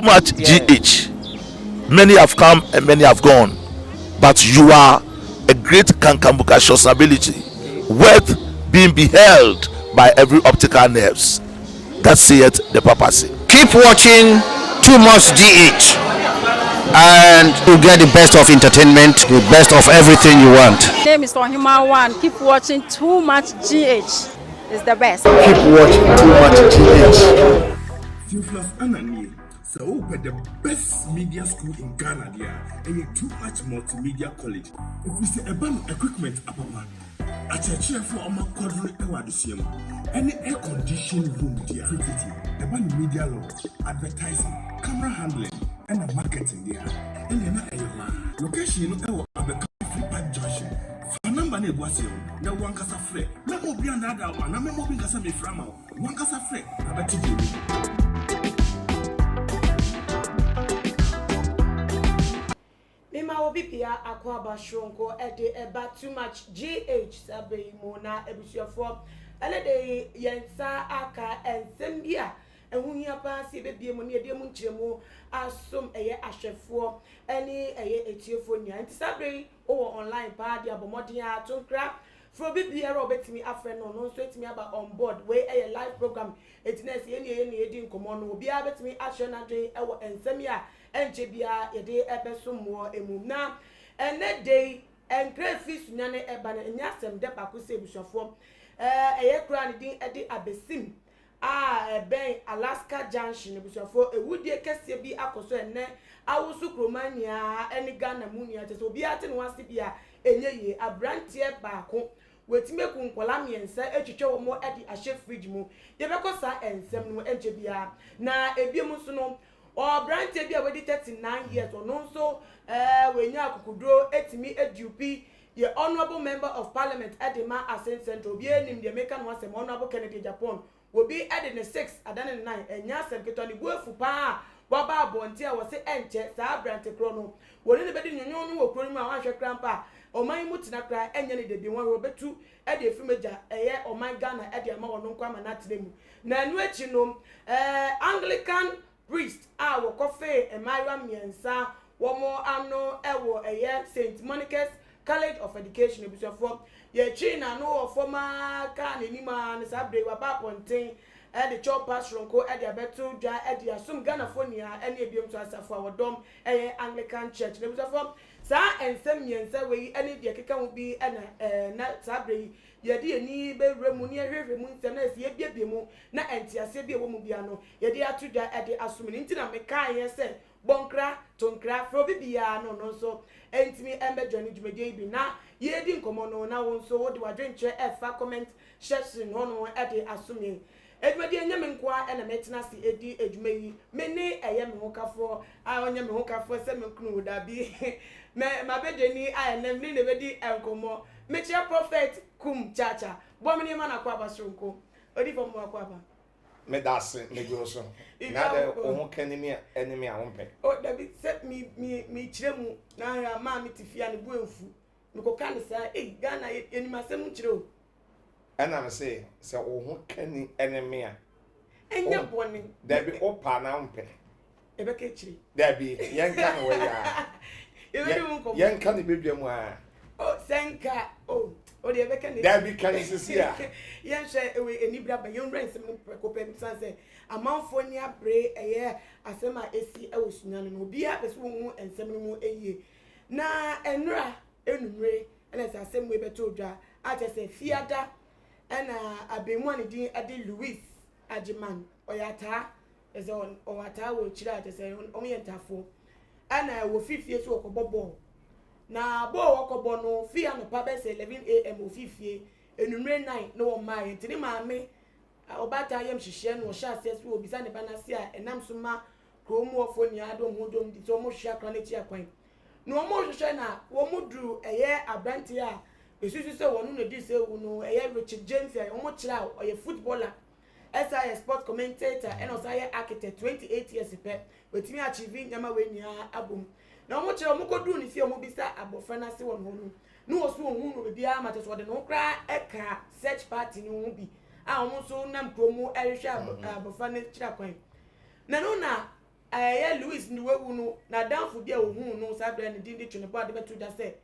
too much GH. Many have come and many have gone, but you are a great Kankambuka ability, worth being beheld by every optical nerves. That saith the papacy. Keep watching Too Much GH, and you get the best of entertainment, the best of everything you want. My name is Ohima One. Keep watching Too Much GH. It's the best. Keep watching Too Much GH. So the best media school in Ghana there, and Too Much Multimedia College. If we say about equipment, a church for our quadruple ewadisium, any air conditioned room there, about media law, advertising, camera handling, and marketing there. And then a location of the Flipper Junction. For number was you, no one casa free. No more beyond that one, I'm moving Casami Frama, one casa free, about you. Mima will be Pia Aquaba Shronko at the about Too Much GH Sabe Mona Ebusia for Elede Yensa Aka and Zambia and when you pass the baby money demunchemo as some a asher for any a teophonia and Sabe or online party about Modia to crap for baby Robert me a friend or no sweat me about on board where a live program it's next any common will be able to me action and Samia. And Jebia, a day episode more a move now, and that day, and great fish nane ebane and yasem depaku se bushafo, a crown at the abesim, a bay Alaska Junction, bushafo, a woody cassia be akoso and ne, I will sucromania, any Ghana munia, to be at and once to be a ye, a brand tier bako. With me, Kunkolami and say, a chicho more at the chef fridge mo, Yabacosa and Semu and Jebia. Na a bimusuno. Or brand be already 39 years or no so when you could draw etimi edup the honorable member of parliament at the Ma Ascent Central be named the American was a honorable Kennedy Japan will be added the 6 at the 9 and yasem ketoni bufu pa waba bontia was a enche sa brand chrono when anybody you know kroma wan hwe krampa o man mutina kra enyane de bi won robetu e de fimeja eye o man Ghana e de ma wono kwa ma na tedemu na anu echi no Anglican priest our coffee and Myra Miensa, one more anno ewo a year St. Monica's College of Education. Bishop, ye China no former can any man is up there about one thing at the chop pass from co at the betu ja at the assume Ghanafonia any biom to us for our dome a Anglican church. There was a form, sir, and some Miensa way any the kika will be and not sabre. Yadi ni be remunia remun tenes ye biemu na entiase bi wo mu bia no yadi atuja e de asumini ntina meka ye se bonkra tonkra fro bibia no so entimi embe journey dwumede bi na ye di nkomo no na won so wo de wadwenche e fa comment section no e de asumini edwede enyame nkoa e na metina si edi edwuma yi meni eye me hokafo a onye me hokafo se me kunu da bi me mabedeni a na ni ne bedi enkomo Mecha prophet kum chacha. Bomini mana kwa basronko. Odi fo mo akwa ba. Me dase me groso. Na de o enemy a wonpe. Oh David set me chiremu na ya ma mi tifia ne bu enfu. Me ko kan sa Ghana enima sem chire. Ana me say o enemy a. Enya boni. There be opa na wonpe. Ebe ke chire. There be yen kan we ya. Yen kan be dwam a. Oh, senka. Oh, the American. There be can see ya. Yes, we enibra by young ransom copen sanse. A month for near bray a year as my AC ocean will be up as one and 7 more a year. Na enra enumre and as I same way beto dra. I just say theater and I've been one at the Louis Ajiman or Yata as on or Ata will chill out as only a tafo. And I will 5 years walk a bubble. Na bo wakobo no fia no pa be 11 am ofifie enumre 9 no my ntini maame obata yam hihye no sha access wo bisa ne banase a enam so ma kromu ofo ni ado modom di so mo hia kra na ti akwan no mo hihye na wo mudru eye abranti a esusu se wonu no di se wu no eye Richard James a wo mo kira oye footballer SIS sport commentator and also architect 28 years pe wetimi achieve nyama we nia abom na mo kire mo kodu ni fie mo bisa abofra na se won ho no wo so hu no bia ma te so de no kra eka search party ni ho bi a mo so nam promo ehwe abofra na kira kwan na no na Louis ni wewu no na danfo bia ohun no sa bra ne din de twene bo ade betu da se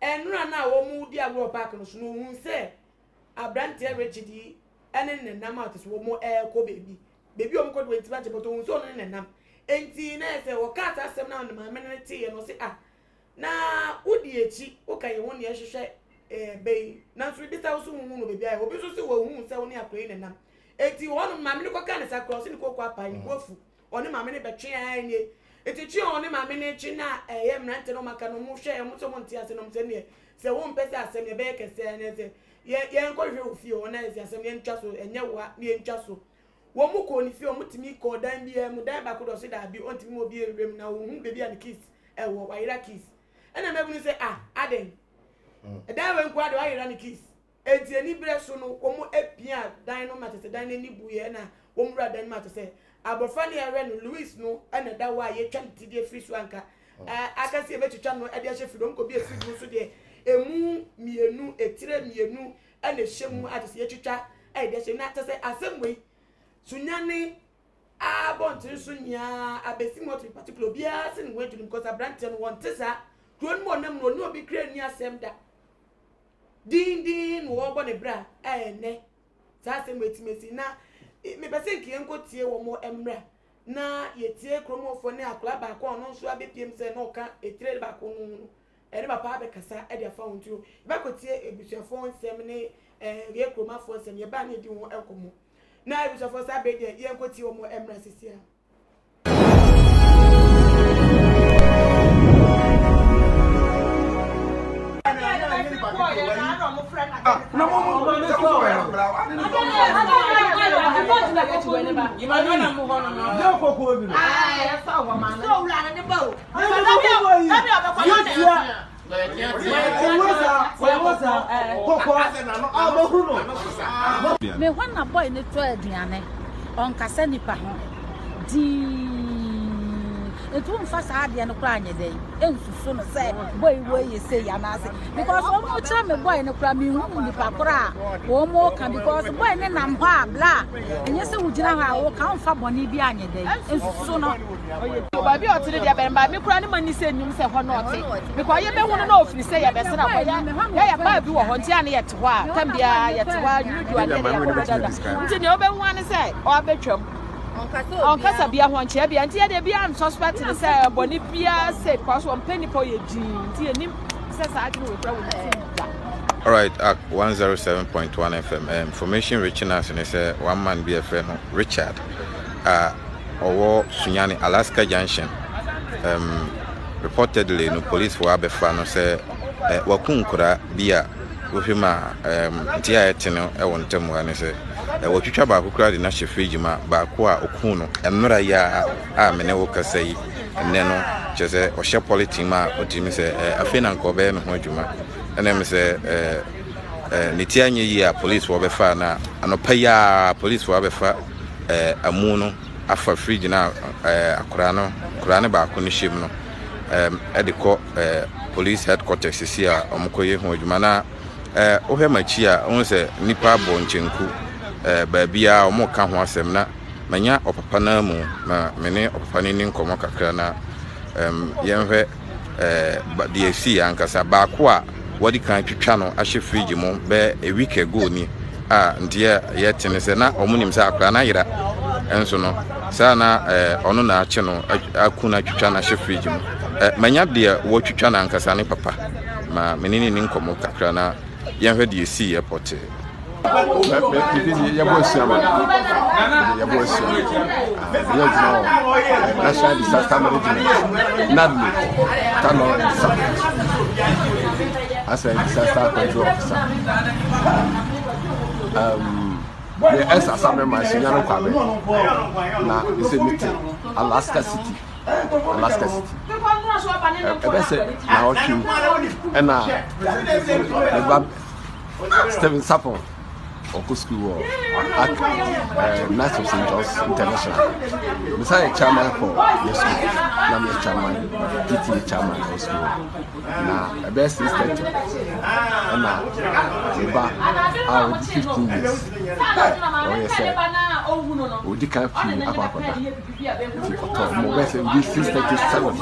enura na wo mu di agro park no so no ohun se abrante rechidi ene ne nam ato so wo mu ko baby o mu ko do enti ba je boto ohun so no ne nam enti na se wo ka ta asem na no ma me ne tie no se na udi echi o kan ye won ye hwehwe bei na so bi ta so hu no baby ai obi so se wo hu se wo ne akro ne nam enti wo no ma me ko ka ne sa cross ni ko apa ni ko fu oni ma me ne betwe anye enti chi oni ma me ne chi na ye mrante no maka no mu hwe ye mu so mo ntia se no mse ne se wo mpese asem ye be kese ne se ye nko hwe ofie wo na esi asem ye ntwa so enye wa ne ntwa so wo mu ko ni fie o mutimi ko dan bi mu dan ba ko do se da bi ontimi mo bi ewrem na wo hu baby an kiss wo wa ira kiss ena mebu ni se aden dan we nko ade wa ira ni kiss enti eni bre so no wo mu epia dan no matese dan ni buye na wo mu ra dan matese abofani ere no Louis no ena da wa ye twam ti de free so anka aka se betwatwa no ade ahye fidom ko bi efidum so de emu mienu etire mienu ena hyemu atese ye twatwa de ahye na atese asemwe sunyane abontin sunya abesimo to particular bia se ni wetu because abrante no won tesa kron mo nam no ni obi kra ni asem da din wo bo ne bra ne sa asem wetimesi na me pese nkie nko tie wo mo emra na ye tie kromofo ne akla ba ko no so abepiem se no ka etire ba ko no ere ba pa be kasa e de afa wontu ba ko tie ebusuafo nsem ne ye kromafo nsem ye ba ne di wo enkomo na ebusuafo sa be de ye nko tie wo mo emra sisia me wana boy ne to aduane on kasa nipa ho di etu mfasa ade no kra anye den ensusu no say boy we say ya na say because o mo try me boy ne kra me hu nipa kra o mo kan because boy ne nam ho abla enye se wugina ha o kan fa boni bi anye den ensusu no ba bi otire dia be ba me kra ne mani se nyum se ho no ote because ye be hu no ofiri se ya be se na ko ya ba bi wo ho ntia ne ye te ho a kan bia ye te ho a yudu ade ya ko dada nti ne o be hu ane se o abetwam on kasa bia ho nche bia ntia de bia am suspect ne se boni bia se because on penny po ye din nti enim se sa ade we kra wo All right, at 107.1 FM. Information reaching us and say one man be a friend, Richard. Owo Sunyani, Alaska Junction. Reportedly, no police for Abefano say wakun kura bia wofima ntia etino e wontem wa ne say wotwitwa ba kokura de na hye ma ba ko a okun no emra ya a mene wo kasa yi enne no chese o hye politin ma otimi say afena nkobe no ho adwuma ene me say nitia nye yi a police wo befa na anopa ya police wo befa amu no afa fridge na akura ne ba ko ne hyem no ediko police headquarters sia omokoye ho adwuma na ohwe machi a won se nipa bo nchenku baabia omoka ho asem na manya opapa na mu na mene opapa ni nkomo kakra na yenhwe DFC ankasa ba ko a wodi kan twitwa no ahye fridge mo be a week ago ni ndiye yetene se na omunim se akra na yira enso no sa na ono na ache no akuna twitwa na ahye fridge mo manya de wo twitwa na ankasa ne papa ma menini ni nkomo kakra na yenhwe DFC airport National Disaster Management, NADMI, as a disaster control officer. The ex-assembly man, Signor Kwabe, now is a meeting, Alaska City. Now, and Stephen Sapon. Oku School at Knights of St. John's International. Besides chairman for the school, I'm the chairman, PTA chairman for school. Now, the best is 30. And now, the bar are 15 years. Oh, yes, sir. odi kan fi akwakota ti koto mo be say this 637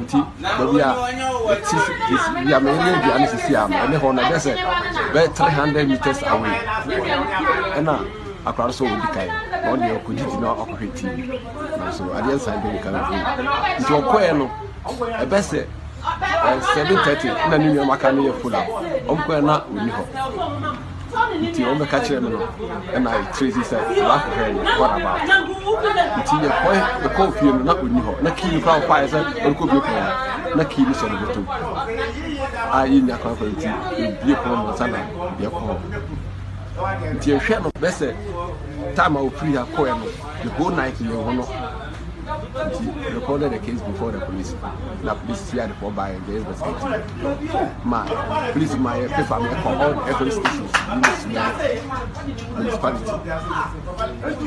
ti babia this ya me ne bi ani sisi am ene ho na be say be 300 meters away ena akwara so odi kan no de okujiti na okohweti na so ade san be kan ti okoe no e be say 7:30 na ni maka na ye fula omko na oni ho nti o me ka kire me no na Tracy said what about nti ye boy the coffee no na oni ho na ki kwa kwa say o ko bi ko na ki ni so no beto yi nya kwa kwa nti bi ko no sana ye ko nti ye hwe no be say time o free akọ no the whole night ye ho no he recorded the case before the police. The police here for by the investigation. Police my paper me for all every stations in this municipality.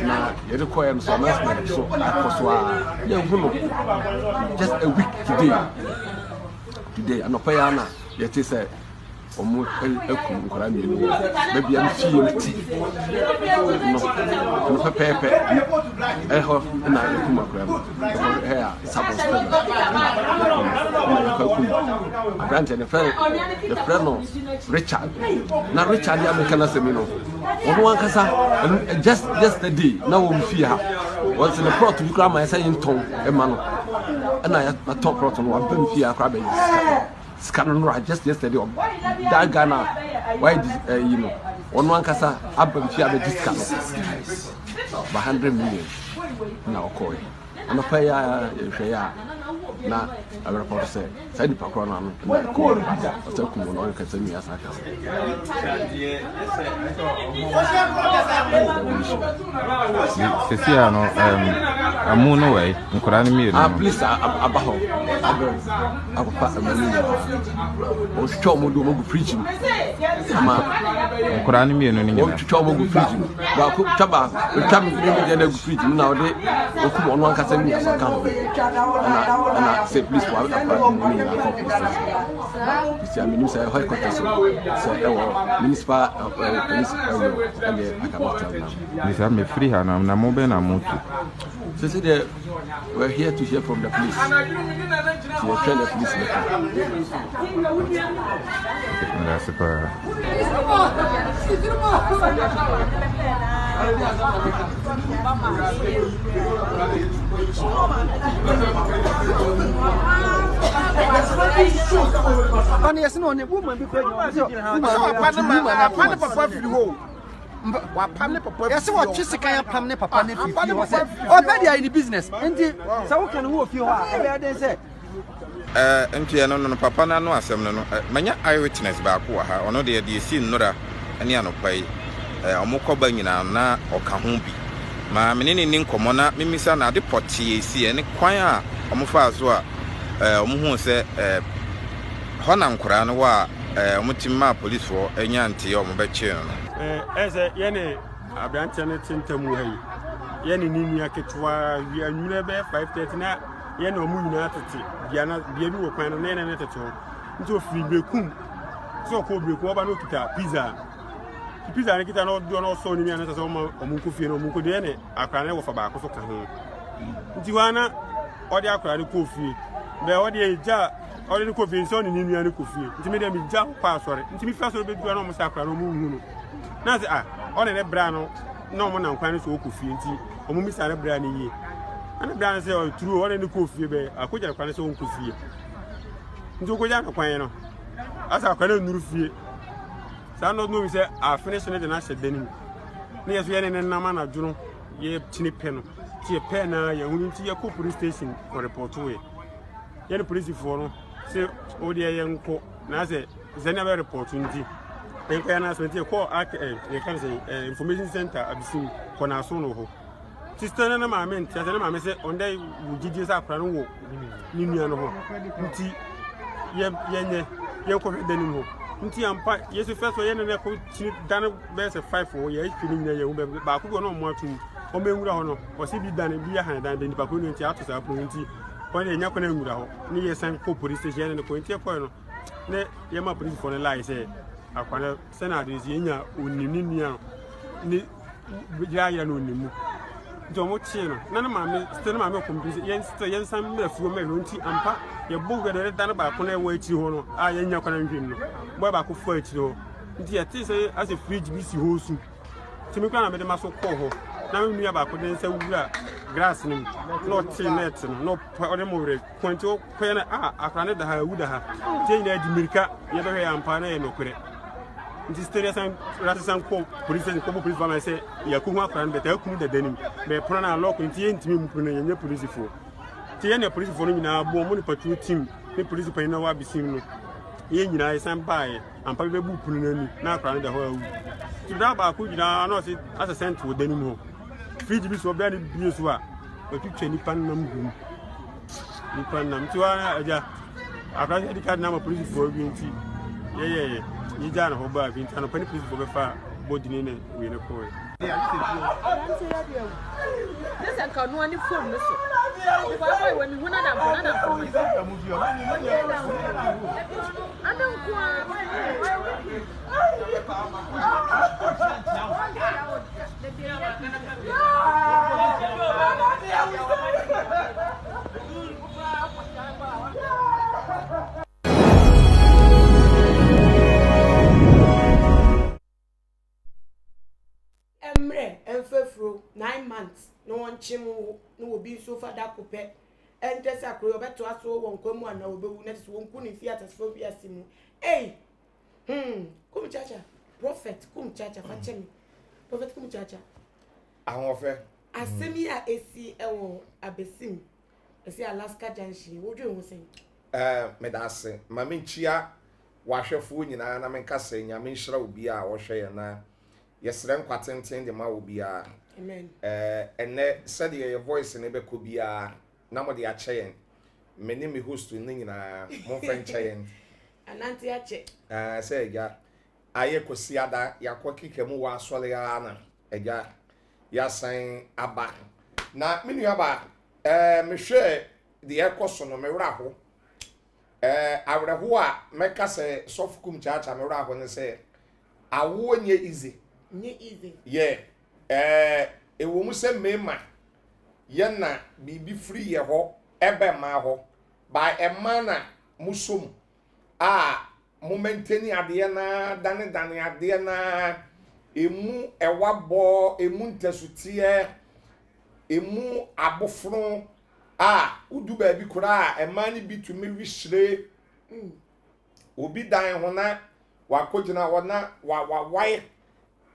Now you require some announcement so just a week today and no pay ana yet is a omo ekum nkora mi no ba bia no fie no pepe ho na ekum akora mo he a suppose grant and the friend no Richard na Richard ya meka na semi no ono wankasa just yesterday na wo mfie ha once the plot bi kra ma say nton e ma no na ya top plot no wa ba mfie akra ba scanner no just yesterday that Ghana why you know one kasa abam fi abe discount by 100 million na okoy ana pay ya hwe ya na a report say say di pakro na no na ko o ku no no kasa mi asa kasa Sesia no amu no way nkora ne mi no please abaho abapa amani o cho mo do mo go preach ama nkora ne mi no ni o cho mo go preach ba ko taba tam ni me go preach na o de o ku no kasa mi asa kan na say please wa apa ni na ko si amini say high court so e wo municipal police and akamata ni sa me free ha na mo be na moto so say we're here to hear from the police to tell the police that's super Oni yes no ne woman bi kwa wa pam ne papa yes what twese kan pam ne papa ne fi ho say o be dia in business enti say wo kan ho fi ho a e be den say enti no papa na no asem no manya eyewitness ba ko ha ono de si nnora ane anopai omokoba nyina na oka ho bi ma menene ni nkomo na mimisa na de potie esi ene kwan a omofa so a omohu se hona nkora no wa omotimma police for enyanti omobeche no eze yene abrante ne tentamu hayi yene ninia ketwa anwure be 5:30 na yene omu nyina tete bia bi wo kwan no ne tete nti ofiri bekum so ko beku oba no kita pizza ne kita no do no so ni mi anasa so omu ko fie no omu ko de ne akra ne wo fa ba ko so ka ho nti wana odi akra ne ko fie be odi eja odi ne ko fie so ni ninia ne ko fie nti me de mi ja pa sori nti mi fa so be du no mo sa akra no mu hu no na se one ne bra no no mo na nkwan so ko fie nti omu mi sa ne bra ne yi ana bra ne se o turu one ne ko fie be akoja kwan so ko fie nti ko ja na kwan no asa kwan na nuru fie sa no no mi se a finish ne de na se denim ne yeso ye ne na ma na dwuno ye tini pe no ti ye pe na ye hunu nti ye ko police station for report we ye ne police for no se o de ye nko na se zenia be report nti enka na so nti ko ye kan say information center abisim ko na so no ho sister na ma men ti na ma me se onde wugidi sa akra no wo ni nua no ho nti ye ko denim ho nti ampa yesu feso ye ne ko chi dan verse 5 o ye fini nyina ye ube ba ko no mo atum o menwura ho no o si bi dan bi ya han dan de nipa ko no nti ato sa pro nti ko ne nya ko na nwura ho ni ye san ko police station ne ko nti ko no ne ye ma police for ne lie say akwana senate is nya onini nia ni ya ya no nimu nti omo chi no na na maame still na maame kompisi yen sam me afuo me no nti ampa ye bogu de dan ba ko na wa achi ho no a ye nya kwana ndwim no boy ba ko fo achi ho nti ye ti say as a fridge bi si ho su ti me kwa na me de maso ko ho na me nua ba ko de nsa wura grass nim no ti net no ode mo re kwento ko na akra ne da ha wu da ha ti nya di mirika ye do he ampa na ye no kure nti steria san rata san ko police ba say ya ku hu akra ne beta ku da danim be pona na lock nti ye ntimi mu na ye police fo ti ye na police fo no nyina bo mo ni patrol team ni police pa na wa bisim no ye nyina ye san bae ampa be bu punu na ni na akra ne da ho awu ti da ba ku nyina no se as a cent wo danim ho fridge bi so bia ni bi so a otwetwe ni pan nam gum ni pan nam ti wa aja akra ne di card na ma police fo bi nti ye you don't know about it. I'm going to put it for body in it. We're not going. This is a no any phone. When you want Enfefro 9 months no one chimu no will be so far that cope and just a crow better aso won kwamu ana obewu na so won kunu theaters for biasimu eh kum chacha prophet kum chacha fachemi prophet kum chacha ahun ofe asemi a esi ewo abesim esi Alaska Junction wo dwe ho sen medase mame nchia wahwefo nyina na menka se nyame nhyira obi a wo hwe na yesre nkwatenten de ma obi a amen enne said your voice ne be ko bia na mo de a cheyen meni me host ni nyina mo friend cheyen ananti ache say ya aye kosi ada yakokike mu wa asole ya na eja ya san aba na menu aba me hwe de ekoso no me wra ho awreho a meka se sofukum chacha me wra ho ne se awo nye easy yeah ewo mu se mema ye na bibi free ye ho ebe ma ho by a mana musom mo maintain ade na dane ade na emu ewabo emu ntesutie emu abofro udu ba bi kura emani bi tumi wihire obi dan ho na wakogina wona wai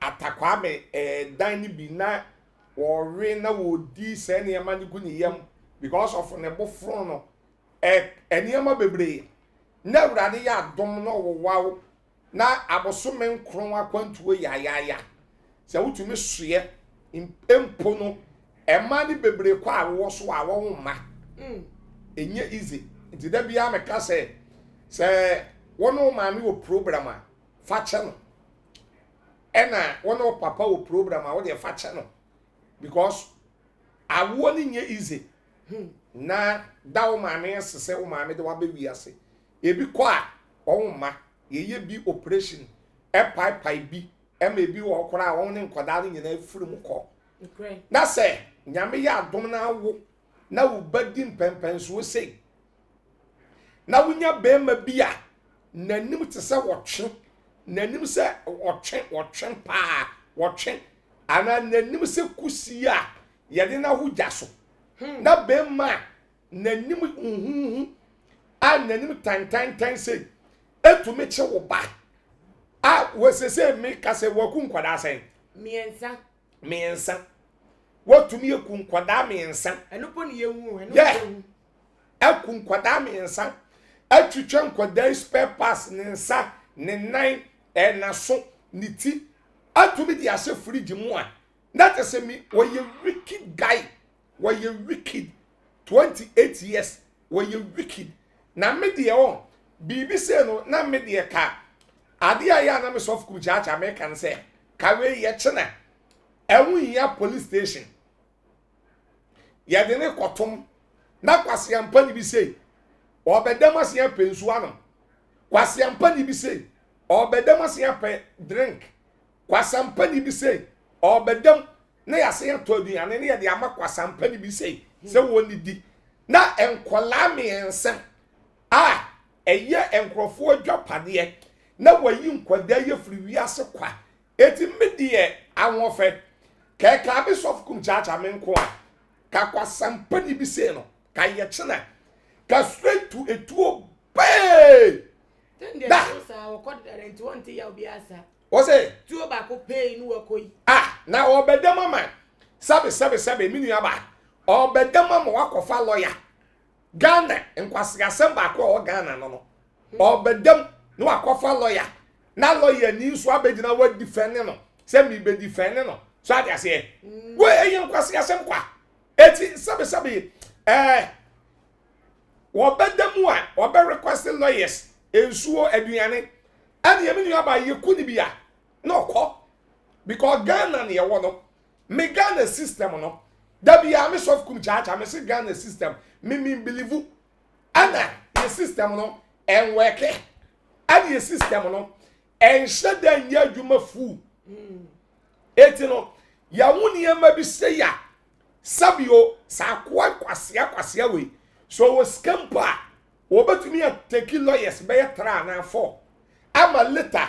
atakwa me dan ni bi na worre na wodi se ne ma ni guni yam because of ne bofro no eniema bebre na urade ya dom no wowawo na abosome nkron akwantuo ya se wutumi soye empo no ema ni bebre kwa awo so awo ma enye easy nti da bia meka se wono maami wo program a fa che no ena wono papa wo program a wo de fa che no because awo ni nye easy na da wo maami sese wo maami de wa be wiase ebi kwa wo ma ye bi operation pai bi bi wo kora wo ne nkoda ni nyina furu mu ko na se nyame ya adom na wo na wo badi mpempenso sei na wonya bema bia nanim te se wotwe nanim se wotwe pa wotwe ana nanim se kusi a yede na ho gyaso na bema nanim nanim tan sei etumi che wo ba wesese me kase waku nkwada sen miensa watumi eku nkwada miensa enupo ni yewu eku nkwada miensa atwitwa nkwada spare pass ne nsa ne nan na so ne ti atumi di ase fridge mu a that is me we wicked guy we wicked 28 years we wicked na me de on bibi se no na me de ka ade aya na me soft ku chacha me kan se ka we ye chena ewu ya police station ya de ne kotom na kwase ampa ni bi se obedam ase ya pensu ano kwase ampa ni bi se obedam ase ya pe drink kwase ampa ni bi se obedem na ya se to aduane na ya de amakwasampa ni bi sei se woni di na enkola miense eye enkrofo adwapade na wayi nkwada ye firi wiase kwa eti medie anwofe ka bi sofukum chacha menko a ka kwasampa ni bi sei no ka ye chena ka straight to etuo pay da sa wo kod rent won't ya obiasa what's it tuo ba ko pay nu wakoi na obedem mama sabe minu aba obedem mama wakofa lawyer Ghana nkwasigasem ba ko Ghana no obedem no wakofa lawyer na lawyer ni nso abegina wa defend no se mi be defend no so ade ase we eyin nkwasigasem kwa eti sabe obedem a obe request lawyers ensuo aduane ade minu aba yekuni bia no ko because Ghana ne yewo no me Ghana system no da bia me soft kum chacha me se Ghana system me believe ana the system no en work and the system no en sheda nya adwuma fu eti no ya woni ema bi se ya sabio sa kwasia we so we scamper wo betumi a take lawyers be tra na 4 ama later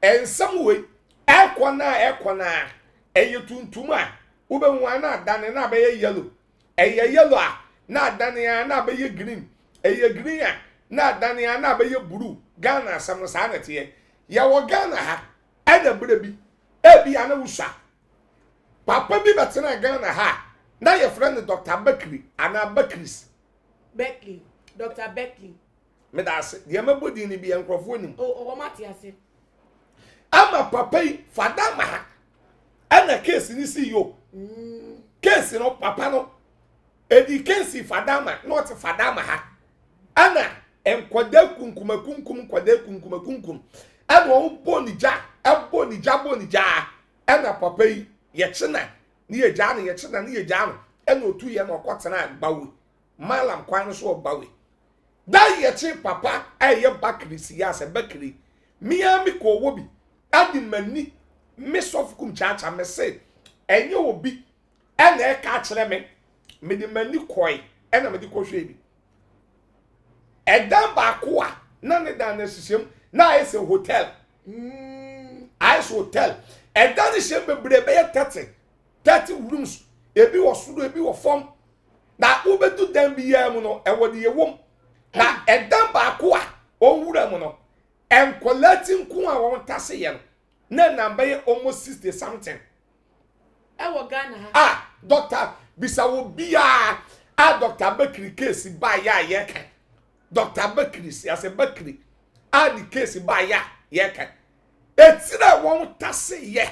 en some way ekona eye tuntum a wo be hu ana adane na be yellow eye yellow a na adane a na be green eye green a na adane a na be blue Ghana sam sa na tie ya wo Ghana ha ana brebi ebi ana wusa papa bi betena Ghana ha na your friend Dr. Beckley ana Beckley Dr. Beckley me da se de mabodi ni bi enkrofo nim o mate ase ama papa yi fada ma ha ana case ni si yo case no papa no edi case fada ma not fada ma ha ana enkwada kunkum kwada kunkum ana o bonija ana papa yi ye chena ni ye ja no ana otu ye no kwotena bawe malam kwan so bawe da ye chi papa eye bakri siyasa bakri miami ko wobi adi mani me sofukum chacha me say enye obi ene e ka kire me di mani koi ena me di ko hwe bi edan ba ko a na ne dan na sisiem na ese hotel ice hotel edan ni shem bebre be 30 rooms ebi wo sudo ebi wo fom na ubedu dan bi yam no e wo de yewom na edan ba ko a onwura mu no enkolati nku a won tase ye no na number almost 60 something ewo Ghana ha doctor bisawo bia Dr. Bekri case ba ya ye kan Dr. Bekri as a Bekri the case ba ya ye kan etira won tase ye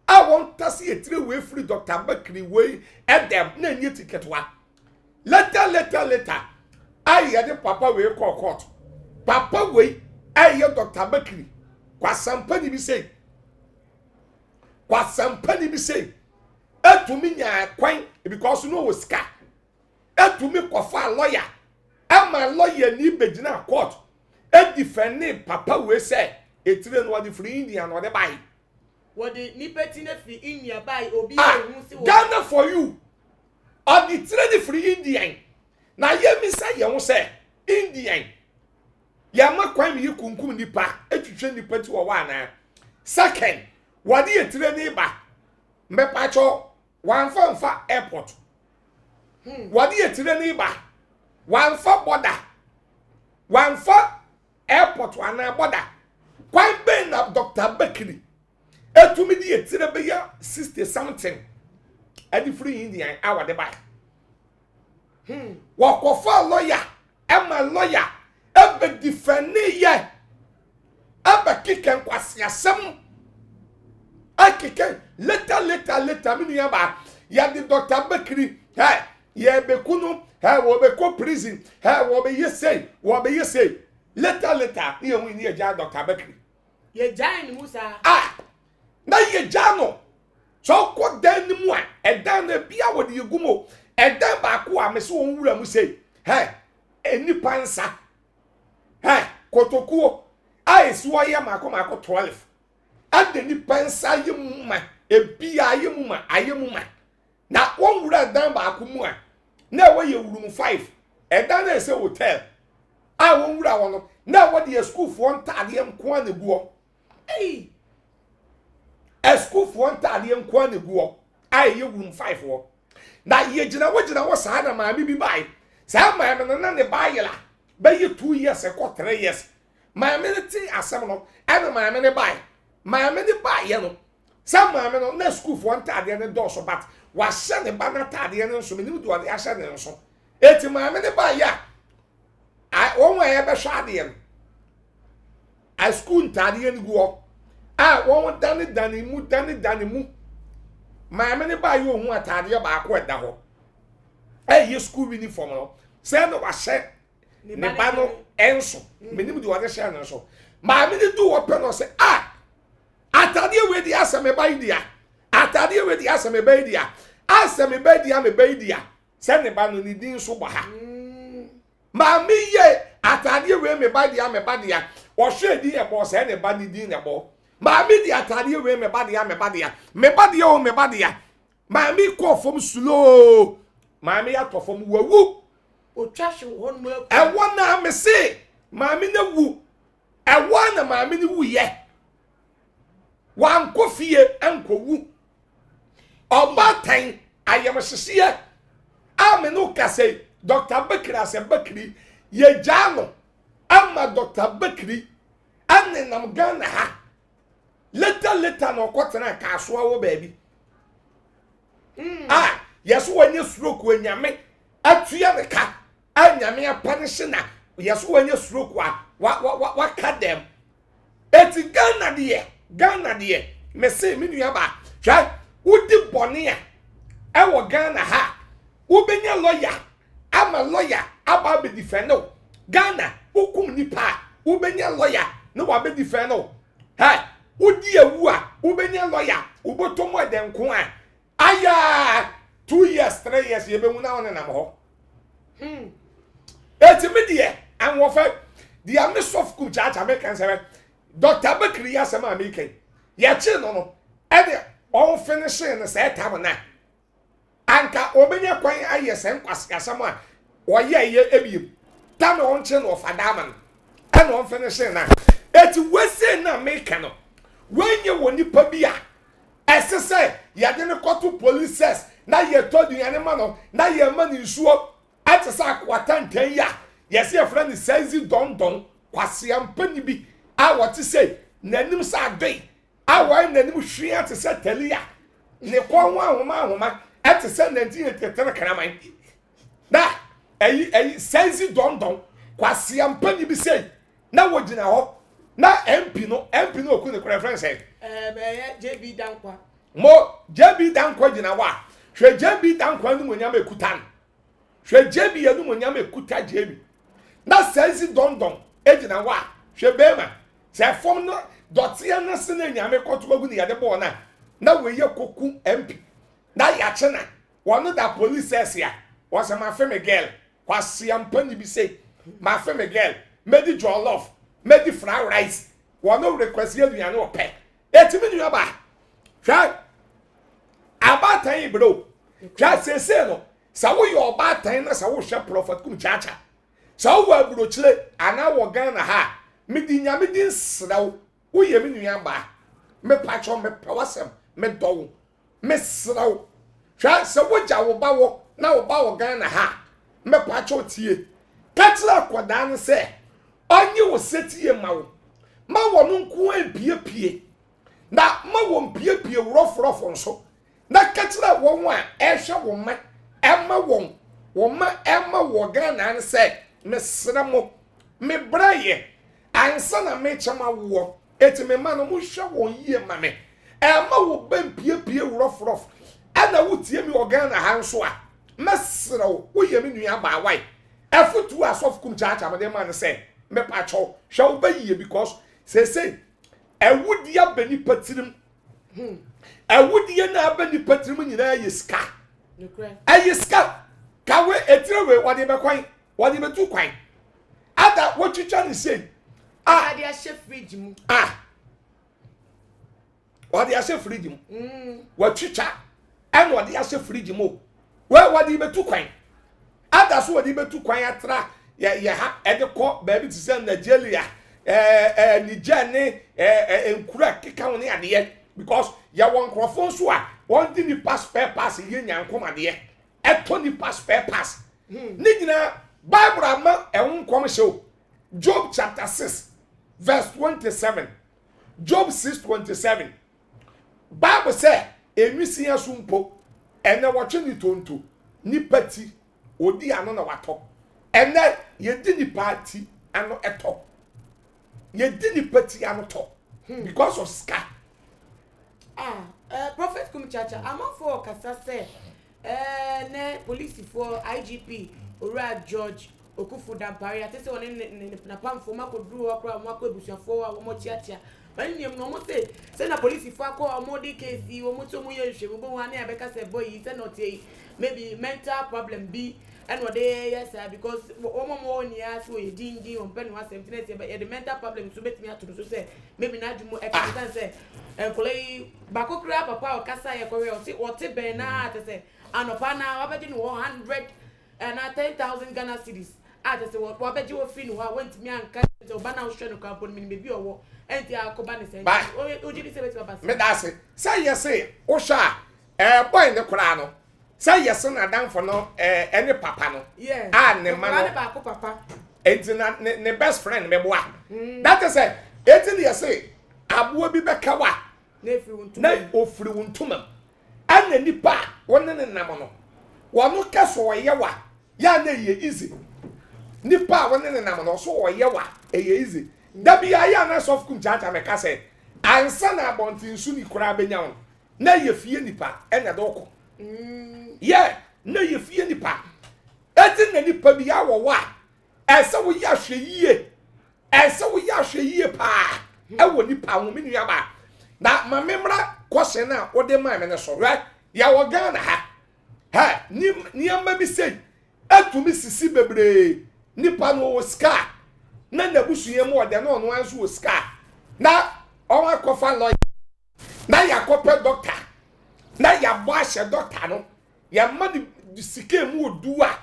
won tase etire we free Dr. Bekri we edem na nye ticket wa later aye de papa we call court papa we aye Dr. Bekri kwasampa ni bi say etumi nya kwan because no was scar etumi kofa lawyer ama lawyer ni begina court e defend papa we say etire no the free Indian no the buy what the nipeti na free India buy obi ehun si wo Ghana for you or the trade free Indian na ye mi say ye ho say Indian ya makwan mi kunkum nipa etwetwe nipa ti wo wa na second what the etire ni ba mepacho wanfa airport what the etire ni ba wanfa border wanfa airport wana border kwan ben na Dr. Bekri etumi di etire be ya 60 something at the free Indian hour the buy wakofa lawyer ema lawyer ebe defend ye ebe kiken kwasiasem akike later minu ya ba ya di Dr. Bekri ye be kunu wo be ko prison wo be yesay later ye wi ni ja Dr. Bekri ye jan ni Musa na ye jano so ko dan ni mu a edan na bia wo de gumo edan ba ko a me so wura mu sei eni pansa kotokuo ai so ye mako 12 ade ni pansa ye mu ma ebi ayemuma na won wura dan ba akumu a na wo ye room 5 edan na ese hotel a won wura wono na wo de school for ntade nko an eguo a school for ntade nko an eguo a ye room 5 wo na ye gina wo saa na maami bi bai saa maami no na ne baayela ba ye 2 years e ko 3 years maami ne ti asem no ana maami ne bai maami ne bai ye no saa maami no na school for ntade ne do so but wa hye ne ba na tade ne nso me nim do ade ahye ne nso eti maami ne bai ya a won wa ye be hwa de no a school ntade ne guo a won dane mu maame ne ba yo hu atade ba akọ eda ho ye school uniform no say no wa hye ne ba no enso menim di wa de hye no so maame ne du wo pe no say atade we di aseme ba idia atade we di aseme ba idia aseme ba idia me ba idia say ne ba no ni din so ba ha maame ye atade we me ba dia wo hye di e bo say ne ba ni din ne bo maami di atade we me ba dia maami ko fom slow maami ya to fom wawu o twahwe won mu e wona me se maami na wu e wona maami ni wu ye wan ko fie anko wu oba tan ayem hyehyɛ ame no kase Dr. Bakri ase Bakri ye jano ama Dr. Bakri ane nam Ghana ha later no kwotena ka so awo baabi yeso wanya stroke wanyame atuya ne ka anyame apanish na yeso wanya stroke wa ka dem eti Ghana de me say me nua ba hwa wudi bone a ewo Ghana ha wo benya lawyer ama lawyer aba be defend no Ghana hukum nipa wo benya lawyer no wa be defend no udi ewu a ubenya lawyer ubotomo edenko a aya 2 years 3 years ye be hu na wona nam ho etimidie anwofa dia me soft cook cha me kan say Dr. Bakri ya sama American ya chi no e on finishing na say time na anka obenya kwan aye sen kwasikasam a oye ebiem tam on chi no fadaman and on finishing na eti wese na American no when you woni pa bia esese ya de ne koto polices na ye todu ya ne ma no na ye ma ni nsuo atesa kwata ntan ya yes your friend says don kwase ampani bi a what say nanim sa doi a wa nanim hwia te se talia ne kwonwa ahoma atesa 1983 kanaman na eyi says don kwase ampani bi say na wogina ho na MP no oku ne reference JB Dankwa mo JB Dankwa gina wa hwe JB Dankwa no monyam ekuta hwe JB ya no monyam ekuta JB na sensi don egina wa hwe bema se fom no dotia na se na nyame kotobagu ne yade bo na we ye koku MP na ya chena wono da police ya was ma feme girl kwasi ampani bi say ma feme girl medi jollof medi fried rice wono request ye duane ope etimi nua ba hwa abatan bro hwa sese no sa wo yo abatan na sa wo hwa prophet kum chacha sa wo aburo chile ana wo Ghana ha medi nyame din sraw wo ye mi nua ba me pacho me pawasem me dowo me sraw hwa sa wo ja wo ba wo na wo ba wo Ghana ha me pacho tie katla kwadan no se onye wo setie mawo ma wo no nko apiepie na ma wo mpiepie rofrofo nso na katla wo ho a ehwe wo ma ema wo Ghana se me sramo me braye ansa na me chama wo eti me ma no mo hwe wo yie ma me ema wo bampiepie rofrof ana wo tie mi wo Ghana ha nso a mesrew wo ye me nua ba wai afutu asof kum chacha ma de man se me pacho hwe ba yie because say ewudia bani patirim ewudia na bani patirim nyina yeska ayeska kawe etirewe wade be kwan wade be tu kwan ada wotwitwa ni sei ade a chef fridge mu or the ase fridge mu what chicha and what the ase fridge mu where what the betu kwan others what the betu kwan atra ya ha e de ko baby to send Nigeria Niger ne enkura keka woni ade because ya won crofon so a won di ni pass ye nyankom ade eto ni pass ni nyina Bible ama ehun kom show Job chapter 6 verse 27 Job 6:27 Bible say emisi asumpo ene wotwe ni tonto ni pati odi ano na wato ene ye di ni party ano eto ye di ni pati ano to because of scar Prophet Kumchacha amafo kasa say ne police for IGP Ora George Okufu Dampare atese woni na pamfo makoduru okra makọ ebusuafo a wo mo chiatia bani nem no mo say na police for akọ omodi case wo mo to mo ye hwe bo wan na abeka say boy say not maybe mental problem be and what they yes because mo ni aso e dingi on pen wa 17 say the mental problem so betimi ato so say maybe na djumo e kan say kolei bakokra papa o kasa ye kowe o te ben na atese anopa na obeji no 100 and 10,000 Ghana cedis atese wo obeji wo fi no ha went me anka so ba na wo hwe no ka pon me bebi owo enti akoba ne say o jidi say betimi pass me da say yes o sha boy ne kura no say yes na dan for no any papa no ne man no ba ko papa enti na ne best friend me boa that is say enti yes say abuo bi beka wa na ofiri wuntuma ana nipa wonne ne nam no wono keso ye wa ya na ye easy nipa wonne ne nam no so ye wa ye easy da bia ya na soft kum chacha me ka say ansa na bontin su ni kura benya won na ye fie nipa ena doko ye na ye fie nipa eti na nipa bi ya wo wa ese wo ya hwe yie ese wo ya hwe yie pa ewo nipa wo menu ya ba na mamemra kwose na ode ma me ne so right ya wo Ghana ha ni amba bi sei atumi sisi bebre nipa no ska na nabusuye mu ode na ono anso ska na o akofa lawyer na yakope doctor na ya boashe doctor no ya madi sike mu oduwa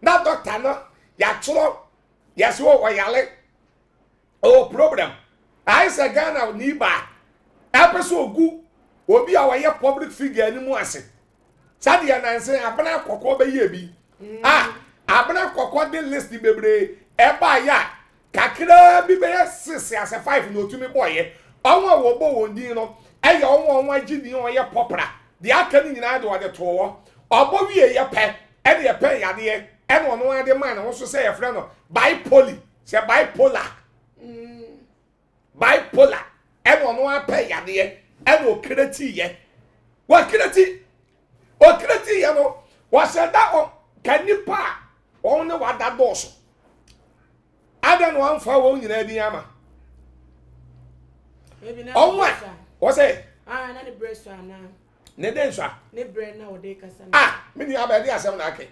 na doctor no ya choro ya so o yale o problem I say Ghana ni ba apeso ogu obi a waye public figure ni mu ase sade ya nanse abana kokko be ye bi abana kokko de list bebre e ba ya kakra bi be 6 as 5 no tumi boye onwa wo bo wondin no e ya onwa gidi on ye popra de aka ni nyina de wode to obo wie ye pe e de ye pe ya de e no no ade man no so say ye frɛ no bipolar say bipolar bipolar and on one pay ya de and o kreti ye wa kreti ya no wa say that on can you pa on the what that boss ada no amfa wo nyina di ama maybe na what say na the breast na ne den so ne bread na o de kasa me ni abadi asem na ake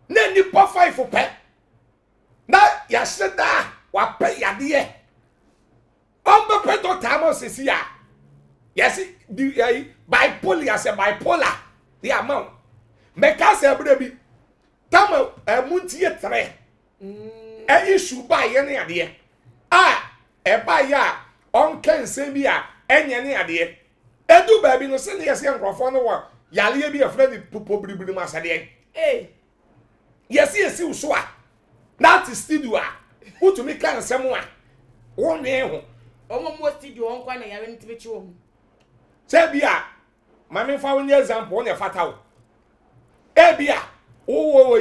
na ni pa 5 pe na ya seda wa pe ya de Ombe pedo tamo sisi ya. Yes, bipolar as a bipolar. The amount. Meka se brebi. Tamo muntie 3. Issue by any idea. E ba ya on ken se bi a enye ne ade. Edu baby no se ne yes enkrofo no wo. Yale bi e friend popo bribri masade. Yes so a. That is studio a. Utumi kan semo a. Won ne ho. Omo mo studio on kwa na yare ntime chi wo. Se bia mame fa woni example on e fata wo. E bia wo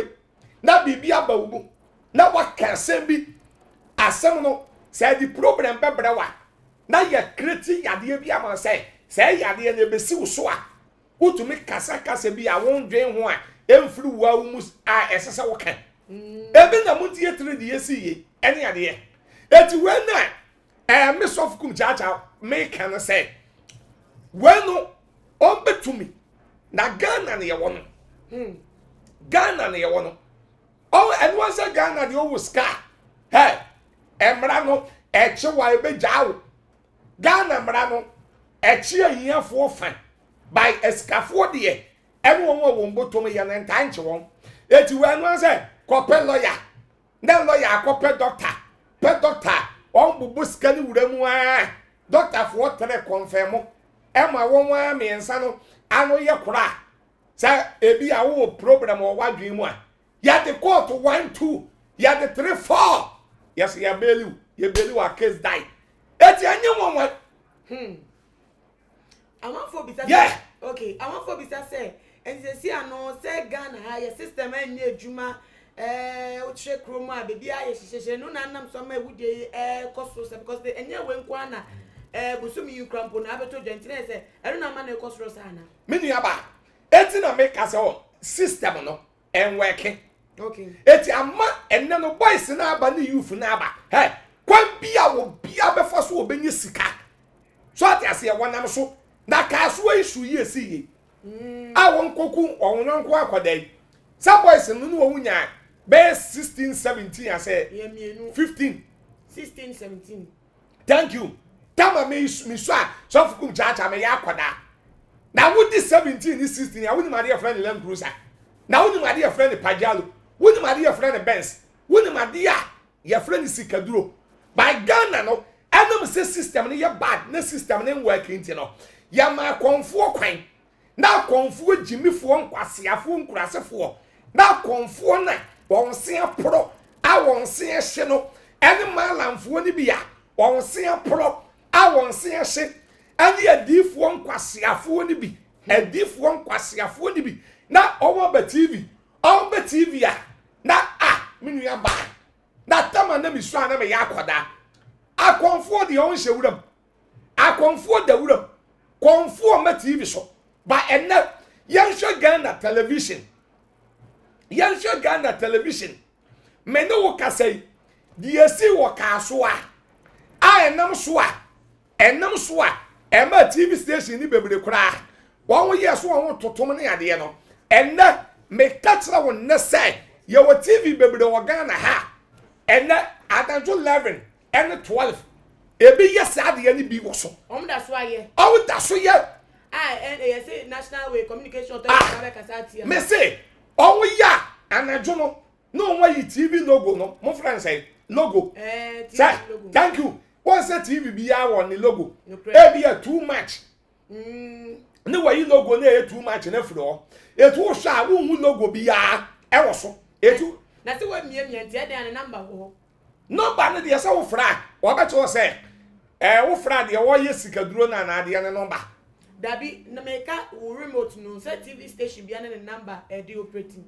na bibia ba wo na wa kasem bi asem no se di problem bebra wa na ye kreti yade bi ama se yade na be si wo so a utumi kasa bi a won dwen ho a emfiri wa wo mu a esese wo kan ebi na muntie 3 die si ye ene yade eti we na Miss of Kumchacha make can say, well, on betumi na Ghana ne wono. Ghana ne wono. Oh, and once a Ghana the old scar. Hey, Emrano, Echewa be jaw. Ghana Mrano, echi ahiyafo fa by escafo de enu won botom ya na ntanche won eti we anu say kope lawyer na lawyer kope doctor on bubu skani wuramu a doctor fo tere confirm ema won wa me nsa no anu ye kura sa ebi a wo problem o wadwen mu a ya the court 1 2 ya the 3 4 yes ya belu wa case die eti anye won I want for bisa yeah okay I want for bisa say and say ano say Ghana ha your system anye adwuma o che kroma baby aye hihye no nanam so ma wude koso because the enye we nkwa na busumi you crampo na abeto gentine say ero na ma na koso sana mini aba eti na make as o system no en working okay eti ama enne no boys na aba na youth na aba hey kwan bia wo bia be fa so obenye sika so atiase wonam so na ka so isu ye siye a won koku onwon ko akodai some boys no no wunya be 16 17 ase 15 16 17 thank you tama me so a so fukum chacha me ya akoda na wudi 17 ni 16 ya wudi maria friend Land Cruiser na wudi maria friend Pajalo wudi maria friend Benz wudi maria ya friend Sikaduro by Ghana no enum say system ni ye bad na system ni working ti no ya ma konfo kwan na konfo jimifo nkwasiafo nkurasefo na konfo na wonse pro a wonse hye no ene malamfo ni bia wonse pro a wonse hye ene adifo nkwasiafo ni bi adifo nkwasiafo ni bi na owo ba TV a na minu ya ba na tama na misu ana me yakoda akonfo de on hye wuram akonfo da wuram konfo ma TV so ba enne yansho Ghana television me no wo kasai die si wo kaso a enam so a ema TV station ni bebre kura won wo yeso won totom ne ade no enne me katra won ne say ye wo TV bebre wo Ghana ha enne adanjo 11 and 12 ebi yes ade ni bi wo so da so aye da so ye and say national way communication authority me say owo ya anajo no why TV logo no mo friend say logo TV logo thank you one say TV bi ya won ni logo e bi too much ni why logo na too much na fro etu wo sha wo hu logo bi ya e wo so etu na se wa mie ntia den number wo number na de say wo fra wo ba cho say wo fra de wo ye Sikaduro na na de ne number Dabi na meka wo remote no say TV station bia ne number e dey operating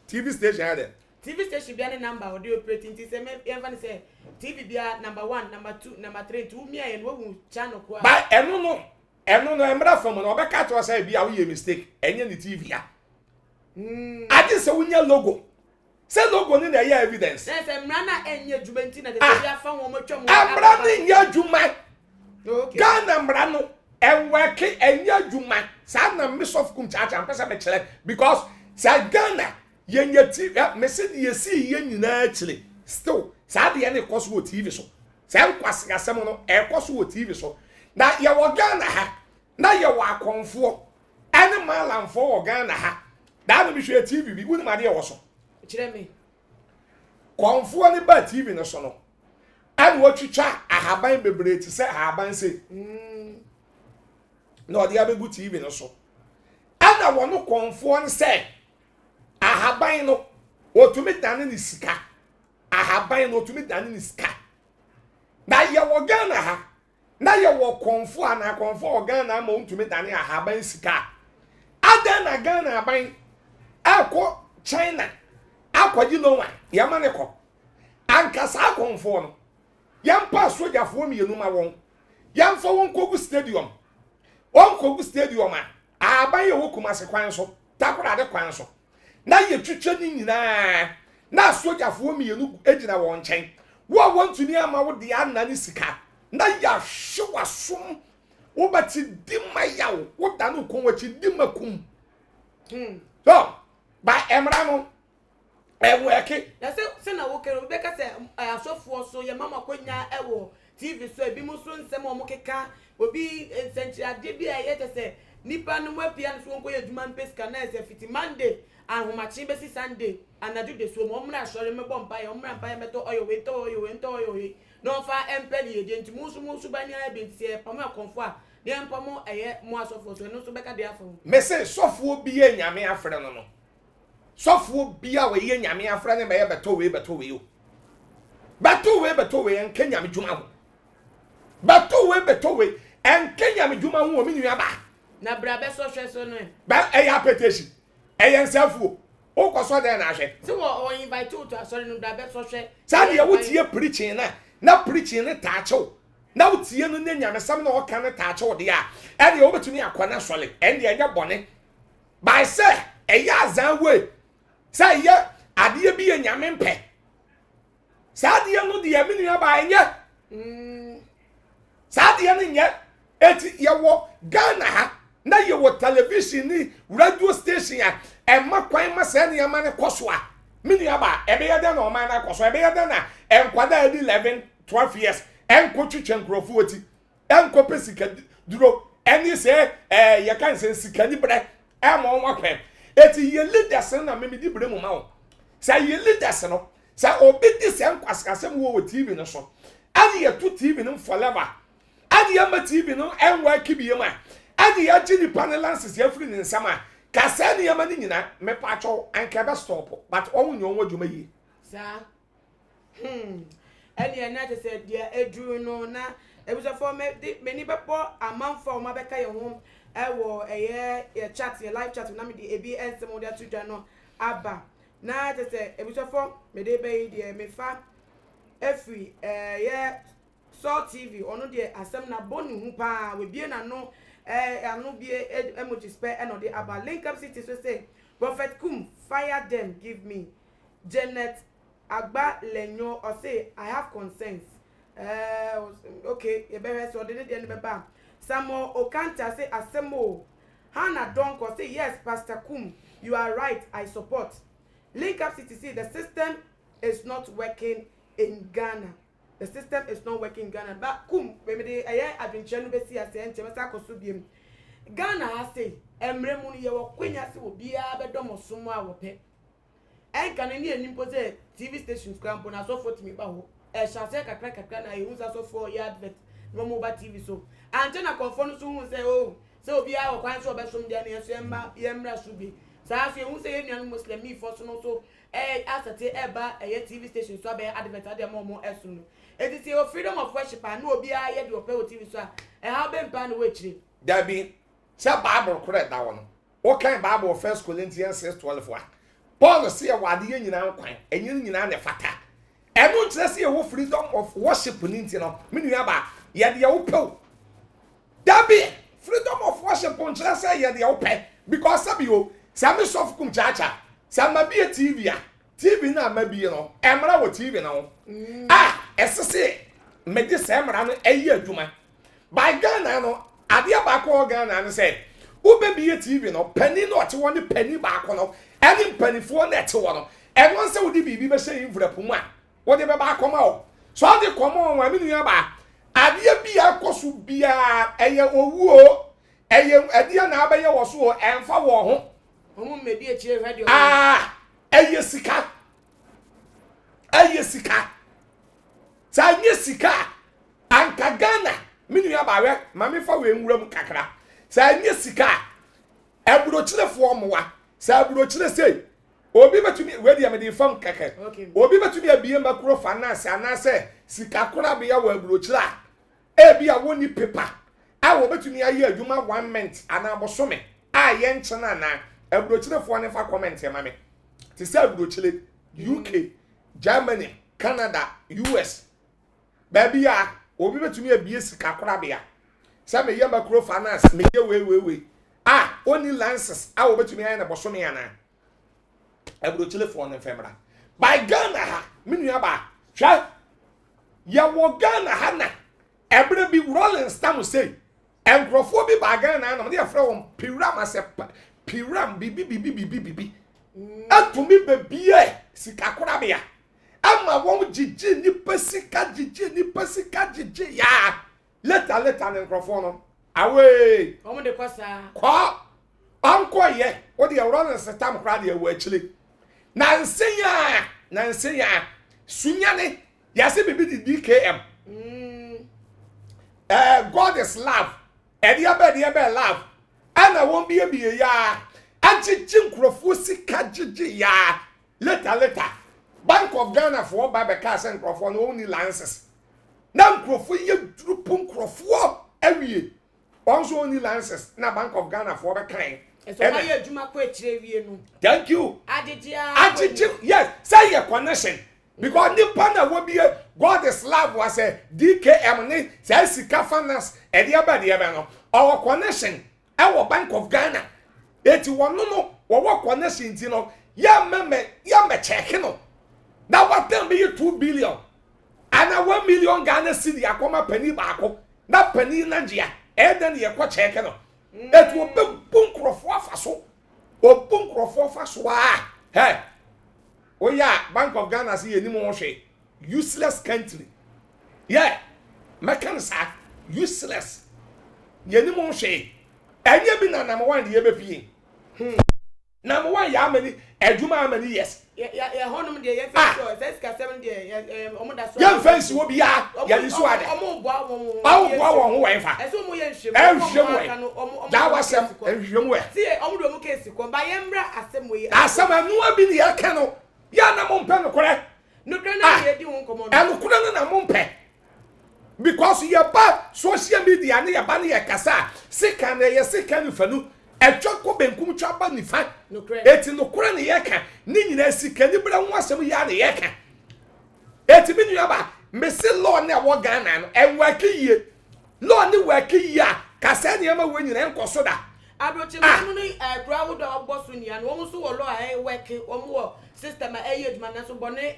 TV station had TV station bia ne number o dey operating ti say me even say TV bia number 1 number 2 number 3 tu mi aye no wu channel ko ba eno no emra fam no obeka to say bia wo ye mistake enye ni TV ya adi say wunya logo say logo ni na ya evidence say mra na enye djumenti na de bia fa won mo twam amra ni nya djuma okay Ghana mra no enweke enya djuma sa na misof kum chacha mpesa be kire because sa Ghana yenya TV me se ye si ye nyina kire still sa de ne koso wo TV so sa nkwase asem no e koso wo TV so na ye wo Ghana ha na ye wo akonfo ene malamfo wo Ghana ha da no bi hwe TV bi woni ma de wo so kire me konfo ne ba TV no so no ane wo twitwa ahaban bebre ti se ahaban se no odi abegu TV no so ana wono konfo ne se ahaban no otumi dane ni sika ahaban no otumi dane ni sika na ye wo Ghana ha na ye wo konfo ana konfo Ghana ma otumi dane ahaban sika adan na Ghana aban akọ China akwaji no wa yamane ko ankasa konfo no yampa soja fo mienu ma won yamfa won kogu stadium a aban ye wo Kumasi kwan so takura de kwan so na ye twetwe ni nyina na soja fo mienu ejina won chen wo want to ni ama wo de anani sika na ya hwewa som wo bati dimma yawo wo da no kon wachi dimma kum so ba emra no eke na se na wo kero be ka se asofo so ye mama kwanya ewo TV so ebi mu so nsem o mo keka obi century ade bi a yete se nipa no mapia no so nko yeduma mpeska na ese fiti Monday ahomachi besi Sunday anadu de so mo mra asore me bompa ye mra mpa ye meto oyo we no fa empeli ye nti musu bani a bintie pama konfo a de mpamo eye mo asofo so no so beka de afo me say sofo bi ye nyame afre no sofo bi a we ye nyame afre ne me ye beto we o beto we en kenya me djuma ho beto we en kenya me djuma ho o mi nua ba na bra be so hwe so no ba e ya petition e ye nsafuo o ko so de na hwe se wo invite to asori no bra be so hwe sa de wo tie preaching na preaching ne taachew na wo tie no ne nyamesam na wo kan ne taachew de a e de wo betumi akwana sole en de enya bone by say e ya zan we say ye ade bi ye nyame mpe sa de no de ya minu ba enye sa de no nye eti ye wo Ghana ha na ye wo television ni radio station ya e makwan ma se ne ya ma ne koso a minu ba e be ye de no ma na koso e be ye de na enkwada 11-12 years enko twetwe nkrofo oti enko pesika duro eni se ye kan se sikani bre e mo nwakwe eti ye leaders na me di bre mu ma wo sa ye leaders no sa obi di se nkwaskasem wo TV no so ani ye to TV no forever ani ye ma TV no enwa kibiye ma ani ye gini panelances ye free ni nsama ka sa ni ye ma ni nyina me pa cho anka be stop but onwo nyo onwo dwuma yi sa any another said dear edru no na ebusafo me ni bepo amanfo ma beka ye ho ewo eye chat ye live chat na me di ebi ensemo dia tudwa no aba na te se ebusafo me de be de me fa efri ye so TV ono de asem na boni hu pa we bie na no anu bie emoji spare eno de aba link up city so say Prophet Kum fire them give me Janet Agba Lenyo or say I have concerns. Okay, you better so did it beba. Samo Okanta say Asemo. Hannah Donko say yes, Pastor Kum, you are right. I support. Link up CTC. The system is not working in Ghana. The system is not working in Ghana. But Kum, maybe I been chenu besi ase enchemesa kosubiem. Ghana has say emre munu ye wo kwenya se obi a bedomo somo a wo pe. En kan ni enimpo say TV stations krampo na so for timi ba ho e chance kakra na e hu so for ya advert no mobile TV so antenna confirm so hu say oh say obi a kwan so obesom dia na so emra so bi sa so hu say enu muslim mi for so no so asate eba TV station so be advert ade mo eso no it is freedom of worship and obi a ye de ope TV so how be mpa no wechire dabi say Bible correct that one what kind Bible 1 Corinthians 6:12 Paul say wade ye nyina kwan enyi nyina ne fata enu nkyere say wo freedom of worship ni nti no menua ba ye de wo pe dabi freedom of worship nkyere say ye de wo pe because sabi o say me sof kum chacha say ma bi TV na ma bi no emra wo TV na wo esese me di say emra no eyi adwuma by Ghana no ade ba ko Ghana no say wo be bi TV no pani no ote woni pani ba ko no any penifo na ete wo no e won se wo di bibi be say invrepu mu a wo de be ba akoma o so ade koma o ma nua ba ade bi akoso bia eye owu o eye ade na abaye wo so o emfa wo ho omu medi e chire radio eye sika sa nye sika anka Ghana minua ba we ma me fa we nwuram kakra sa nye sika ebrochirefo mowa sa burochire sei obi betumi we dia me dey fam keke obi betumi abie makro finance anase sika kora be ya wa burochire e bia woni paper a wo betumi aye adwuma 1 month ana bosome a ye nchena na burochire fo ne fa comment e ma me ti say burochire UK Germany Canada US baby ya obi betumi abie sika kora be ya sa me ye makro finance me ye we only lances I will bet me na bosome ana ebro telephone femra by Ghana ha menua ba hwa ya wo Ghana ha na ebre bi rolling stam say enkrofo bi ba Ghana na de fra won piram asepa piram bibi atumi bebie sikakora be ya ama won jiji ni pesika jiji ya later ne microphone away omo de kwasa kwa anko ye wo de wro ne setam kra de wo achile na nsenya sunyane yase bibi di DKM God is love de be love ana won bie ya achichi nkrofo sika gigi ya later Bank of Ghana for Babeka and Crawford only lances. Now Crawford ye drupum Crawford every also only lances. Now Bank of Ghana for the kind. Thank you. Yes, say your connection. Because the partner will be a God is love was a DKM says Sikafanas and the other our connection, our Bank of Ghana. 81 no what connection, you know. Ya me checking. Now what them be 2 billion and 1 million Ghana cedi akoma penny baako na penny Nigeria then ye kwa check no it will be bunkrofo afaso o bunkrofo afaso hey oh yeah Bank of Ghana say eni mo hwe useless country yeah mekansa useless ye ni mo hwe enye bi na number 1 de ye be pie number 1 ya many adwuma many yes ya honum de ya fence says ka 7 de omo da so ya fence wo bia ya ni so ade omo boa wo ho wenfa eso mo ye nhwem da wasem nhwem we tie omo do mo case ko ba ye mbra asem we asem anu abi ne ya ka no ya na mo mpe no kore no kre na ye di won komo no kure na mo mpe because ye ba social media ne ya ba ne ya kasa sika na ye sika ni fanu etwako benkum twaba nifa eti no kura ne yeka ni nyina sika ni bra ho asem ya ne yeka eti bi nuaba mesi law na wo Ghana no enwake yie law ni wake yie a kasa ne ma wo nyina enkoso da abrochi no ni kura wo do oboso nia no wo so wo law wake wo system eduma na so bone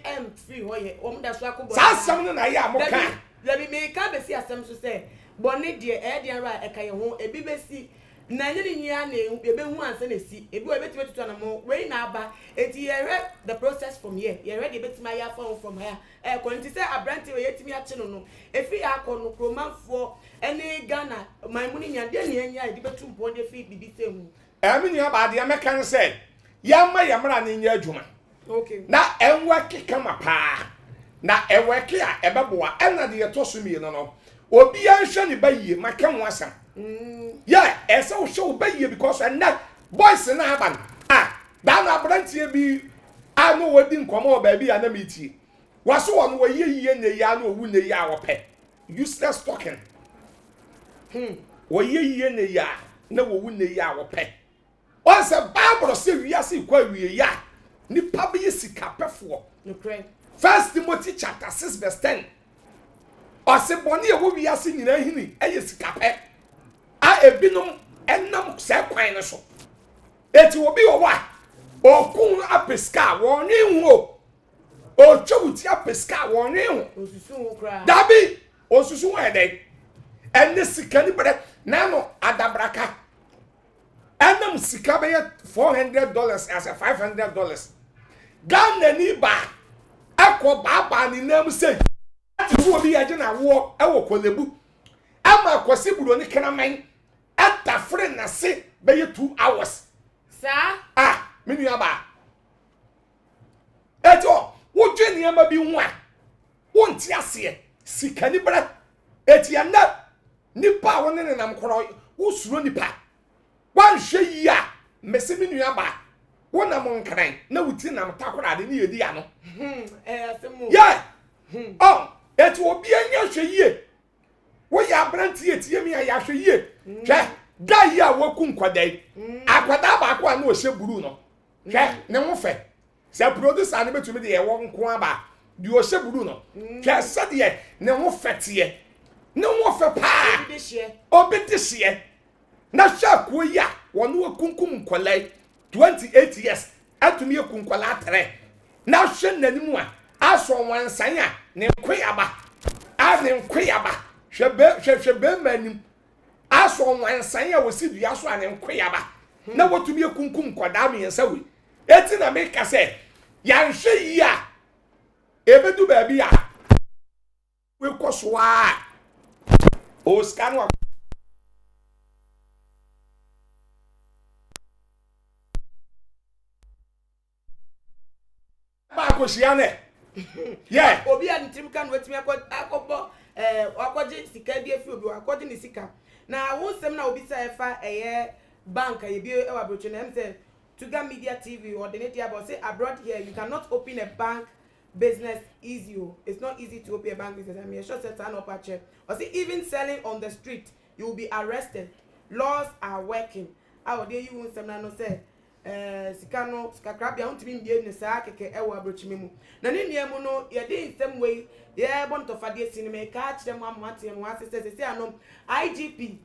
free ho ye wo da so akobo sa asem na ya amoka let me ka be si asem so say bone de ra eka ye ho ebi be si na nyini nyia na ebe hu anse na si ebi we beti betutu na mo we na aba enti ye read the process from here ye ready beti ma ya from here kwenti say abranti we yetimi a che no efi akọ no kromanfo ene Ghana maimuni nya de ne nya edi betu mpo de fi bibi temu emi nya ba de mekan say ya ma ya mra ne nya adwuma okay na enwa kekama pa na eweke a ebeboa ena de yetoso mi no obi anhwe ne ba yie maka ho asam yeah esa wo show ba yie because and that boys na aban da na abrantie bi no wodi nkomo ba bi ana metie waso won wo yie ne ya na owu ne ya wo pe useless talking wo yie ne ya na wo wu ne ya wo pe o se Bible say wi ase kwa wi ya ni pa bi sika pefo no pray 1 Timothy chapter 6 verse 10 o se boni e wo wi ase nyina hini eye sika pe ebinom enam se kwan ne so eti obi wo wa okun apeska won nhu o twuti apeska won nhu osusu wo kra dabi osusu wo ede enne sika ni bre na no adabraka enam sika be $400 as a $500 Ghana ni ba akọ baba ni nam say ati wo bi aje na wo e wo kolebu ama kwasi buro ni kenaman ata friend na se be 2 hours sa minu aba eto wo dwe ni ama bi hu a wo nti ase sika ni bra eti ana nipa wo ne nam koro wo suro nipa wan hwe yi a mese minu aba wo na mo nkran na wuti nam takora de ni yedi ano asemu yeah eto obi anya hwe yi wo ya branti etie mi ya hwe yi hwe guy ya wo ku nkwadai akwada ba akwa na o hye buru no hwe ne ho fe se producer ne betumi de ye wo nko aba di o hye buru no hwe se de ne ho fete ne ho fe pa obi de hye na hwe ko ya wo no kunkum nkwalai 28 years atumi ekunkwala 3 na hwe nanimu a aso wansan a ne nkwaba ne nkwaba hwebe manim aso wansan a wosi dua so a ne nkwaba na wotumi ekunkum koda me yensa we eti na me ka se ya nhwe yi a ebedu ba bi a we koso a o scan ba ko shiane yeah obi a ntim kan wetimi akọbọ akọje sika bi afi obi akọje ni sika na wo nsem na obi sa efa bank ye bi e wa broche na say Tuga Media TV or the native about say abroad here you cannot open a bank business easy. It's not easy to open a bank business. I mean, sure set turn up a check. Or see even selling on the street, you will be arrested. Laws are working. How dare you want some no say sikano skakrab ya untimi mbie ne saa keke ewo abrochimi mu. Na ne niemu no ye dey in same way ye bon to fade cinema ka kire mu amate mu asese se anom IGP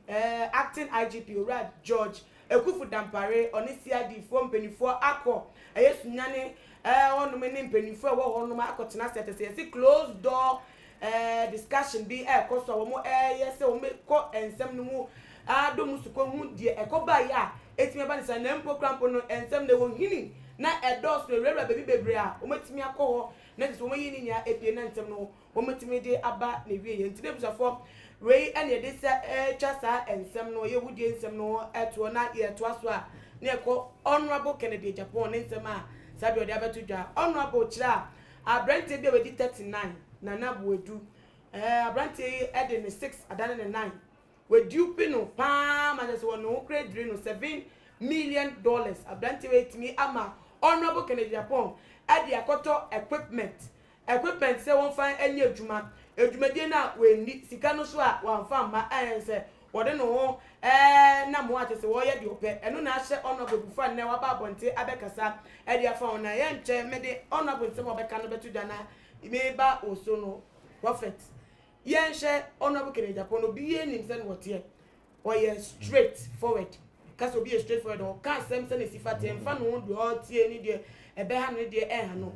acting IGP Ora George Ekufu Dampare oni CID fo mpenifo akọ eyesunyane onu meni mpenifo wo honu ma akotena sete se closed door discussion bi koso wo mo yese wo me ko ensem no mu adom suko hu die ekoba ya etime ba nisa na mpo no ensem de wo hini na edos no rera baby bebre a wo metimi akọ na so wo yini nya epie na ensem no wo metimi de aba na wie ye ntine busafo wei ene de se chasa ensem no ye wudie ensem no eto na ye to aso a na ekọ honorable Kennedy Japan ensem a sabi odi abetu dwa honorable chira abrante bi wedi 39 na na buedu abrante e de 6 adane ne 9 wedu pino pa ma se wono credit no $7 million abrante wetimi ama honorable Kennedy Japan e de akoto equipment se won fan enye adwumadie na we sika no so a wan fa ma se wode no ho na mo ate se wo ye de ope eno na ahye honorable bufa ne wa ba bonte abekasa e de afa ona ye nche me de honorable se mo beka no betu dana me ba oso no prophet ye nhye honorable Kennedy Japan no bi ye nim se no wote o ye straight forward kaso bi straight forward o ka sem se ne sifate mfa no do o tie ni de ebe ha no de ha no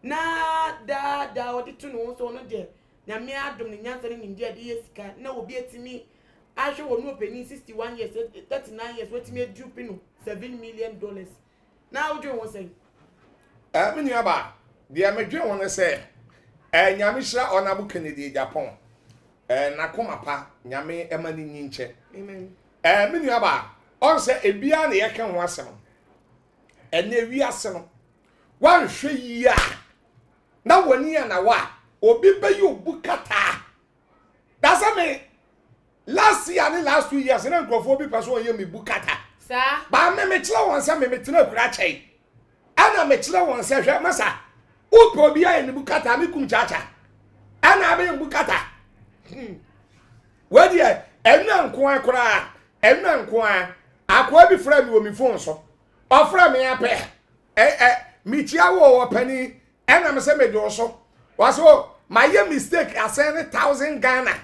na da odi tu no so no de na me adom ni nyansa ni ndia de yesika na obi etimi ahwe wo no peni 61 years 39 years wetimi edupi no $7 million na odwe won say me nua ba de amedwe won say nyame hira honorable Kennedy Japan na komapa nyame emani nyinche amen me nua ba on say ebia na yeke ho asem ene wi asem wan hwe yi a na wani na wa obi be you bukata that's me last year and last 2 years na grofo bi person ye me bukata sa ba me chira won say me tena kura chai ana me chira won say hwe masa upo bi ya ni bukata me kum chacha ana be bukata wadi enna nko akora enna nko akwa bi fra mi wo mi phone so ofra me ape mi chia wo pani enna me say me do so waso my mistake asend 1,000 Ghana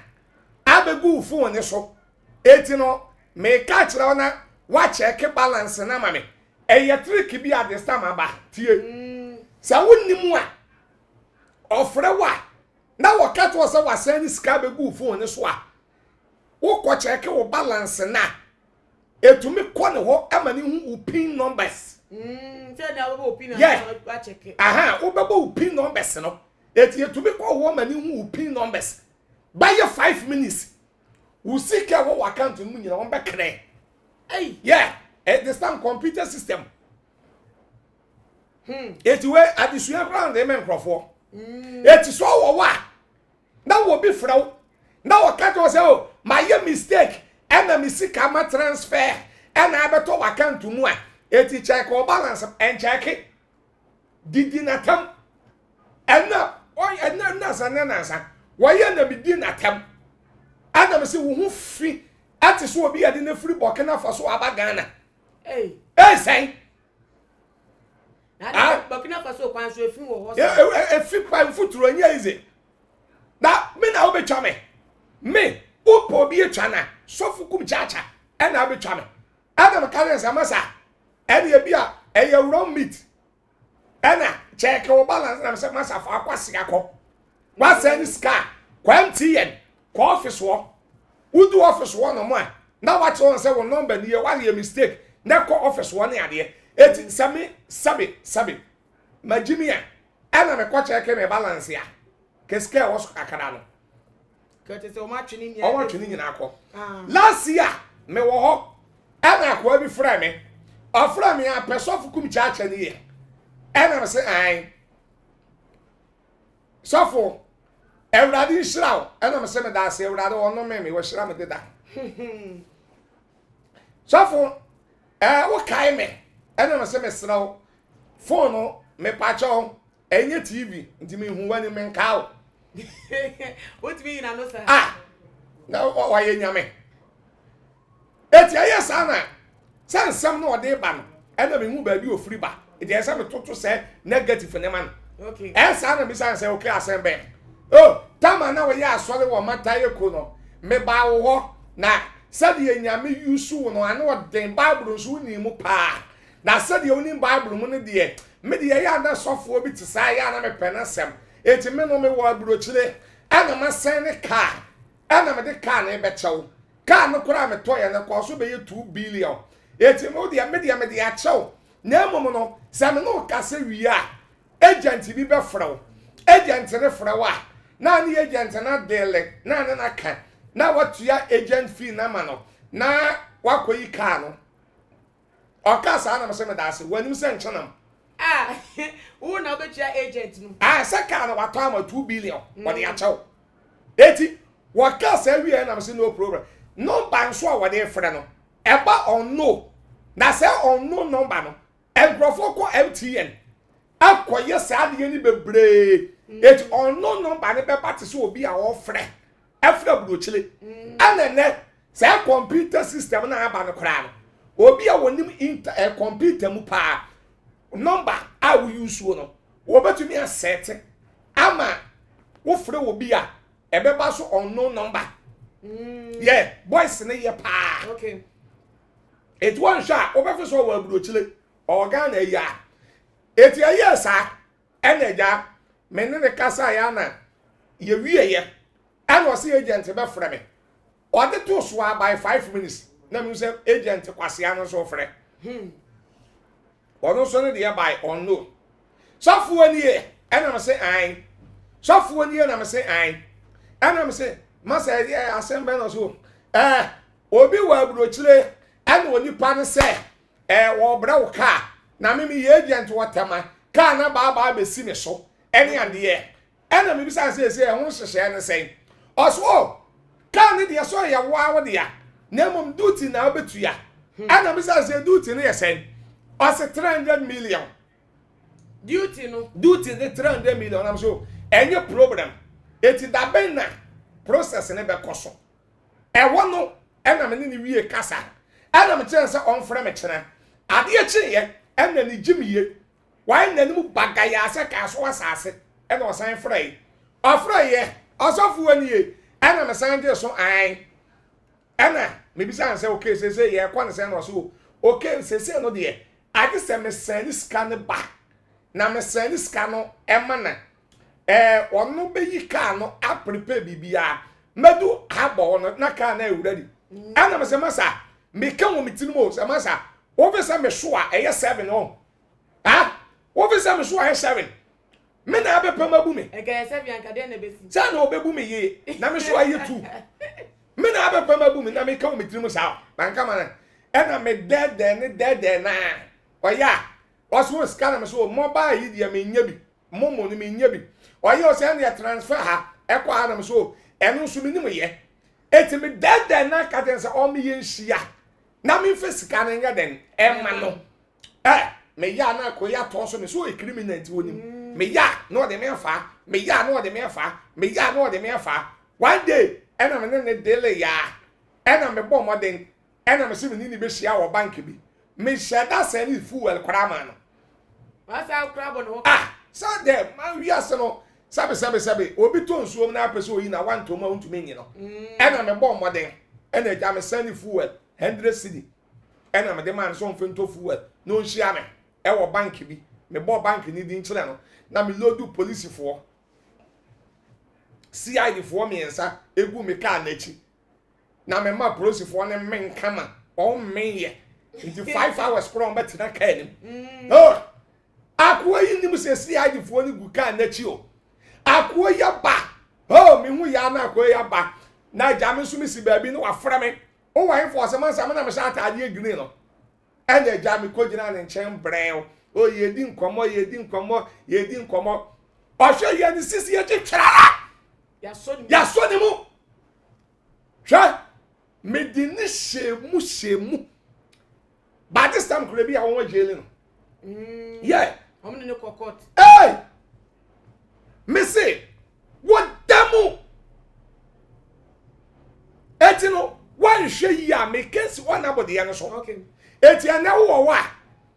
abegu phone so eti no me catch la na wa check balance na mame eye trick bi at this time aba tie sa wonnimu a ofre wa na wo catch wo say wa send sika abegu phone so a wo ko check wo balance na etumi ko ne ho amani hu pin numbers say na wo pin numbers wa check aha wo bebo pin numbers no eti etumi ko wo mani hu pin numbers by 5 minutes we see care what account mu nyina won be kre hey yeah this time computer system eti we adisua ground e men crofo eti so wo wa na wo bi fraw na wo ka to say oh my mistake and me sika ma transfer and abeto account mu a eti check or balance and check it didi na tam enna oy enna nasa why na bidi na tam adam say wo hu fi ati so obi ade na free Burkina Faso abagana hey say na Burkina Faso kwan so efi wo ho efi pan futuro anya ize na me na obetwa me upo obi etwa na sofu kum chacha e na obetwa me adam kale samasa e na bia e ye wrong meat e na check your balance na say masa fa akwase akọ wa send scar kwa MTN kwa office wo udu office wo no mo a na wa che won say won number ni ye wa ye mistake na kwa office wo na ade eti sabi majimia ana me kwa check me balance ya ke scale wo so kakara no kete se o ma twini nya o wa twini nyina akọ last year me wo ho ana akọ bi fra me o fra me a pesofu kum chacha ni ye ana me say ai sofo Ewrade nhyiraw ana me say me da se ewrade ono me wo hyira me deda sofo wo kai me ana me say me sraw phone no me pacho enye TV nti me hu wani me nkaw what mean na no sir na wa ye nyame eti aye sana sansam no ode ba no ana me hu ba bi ofiri ba eti esa me toto se negative ne man okay esa na me san se okay asembe oh tama na we ya asore wo mata ye ko no me ba wo na sadi ye nyame yusu no ana odin bible so ni mu pa na sadi ye oni bible mu ne de me de ya na sofo bi ti sa ya na me penasem eti me no me wo abrochire ana ma sen ne car ana me de car na be chew car no kura me to ya na ko so be ye 2 billion eti me de ya chew na mom no se me no ka se wi a agent bi be fraw agent ne frawa na ni agent na dele na ka na watu ya agent fee na ma no na wakoyi car no o ka sa na me se me da se wanim se nchanam who na be chia agent no saka na wato am 2 billion what dey achaw eti waka sa wi na me say no problem number nso a what dey frɛ no eba on no na say on no number no engrofo ko MTN akoye sa de ni bebre eti on no number ne be party so obi a wo frɛ afra burochile anene say computer system na aba no kra no obi a wonim computer mu pa number I will use no wo betumi asset ama wo frɛ wo bi a ebeba so unknown number yeah boys ne ye pa okay it one shot wo be fi so wo aburochile organ ya it ya yes eneja me ne kasa ya na ye wie ye and was agent be frɛ me o de to so by 5 minutes na me say agent kwase an so frɛ ono so ne de by on no sofo ani e na me say ai sofo ani e na me say ai na me say ma say assemble no so obi wa burochire ana oni pa ne say wo bra wo ka na me ye agent wotema ka na ba be si me so ene ande e na me bi say ho hyehye ne say oso ka ne de so ya wa wo de ya na mom duty na obetu ya ana me say duty ne ye say Ose 300 million. Duty no. Duty the 300 million. I'm sure. Any problem. Eti da ben na process ne be koso. E wono e na me ni wie kasa. Ana me chense on frame me chena. Ade e cheye e na ni jimiye. Why na ni mu bagaya ase ka so asase. E na osan frey. Ofrey osofu ani e. Ana me san de so an. Ana me bi san say okay say ye kwa ne say no so. Okay say no de. Ade se me send scan ba na me send scan no ema na ono be yi car no a prepare bibia medu abo no na car na ewuradi ana me se masa me kan wo mitinu mo se masa wo be se me so a eye 7 on wo be se me so a eye 7 me na be pema bu me ga 7 anka de na be si sa na obebu me ye na me so a eye 2 me na be pema bu me na me kan wo mitinu mo sa banka mana ena me dead na oya oso scan me so mobile yi dia me nya bi momo ni me nya bi oya o se na transfer ha ekwa na me so enu so me ni mo ye eti me dead na ka ten se o me ye nhia na me fe scan na nya den e ma no me ya na ko ya to so me so e criminal ti woni me ya no de me fa me ya no de me fa me ya no de me fa one day ena me ne dele ya ena me bo modern ena me se me ni be hia wo bank bi me sheda send fuel krama no wasa krabo no so there man we ase no sabe obi to nsuo na apese oyi na wan to ma untu menyi no ena me bo modern ena ja me send fuel 100 cedi ena me de man so mfento fuel no nhia me e wo bank bi me bo bank ni di nchire no na me loadu police for CID for me ensa egu me car na chi na me ma police for ne men kama o men ye into 5 hours from better than can oh akwa yi nim se CID for ni gu car na chi o akwa ya ba oh me hu ya na akwa ya ba na jame so mi si baabi no wa fra me o wa info se man na me sha atade green no ene jame ko gina ne nchen brɛw o ye di nkomo o hwe ye ni sisi ye twetwara ya so ni mu hwe me di ni shemu but this time could be a one jail no yeah I'm in the court hey me say what demo etino one hwe ya me case one abodi ya no so okay eti na wo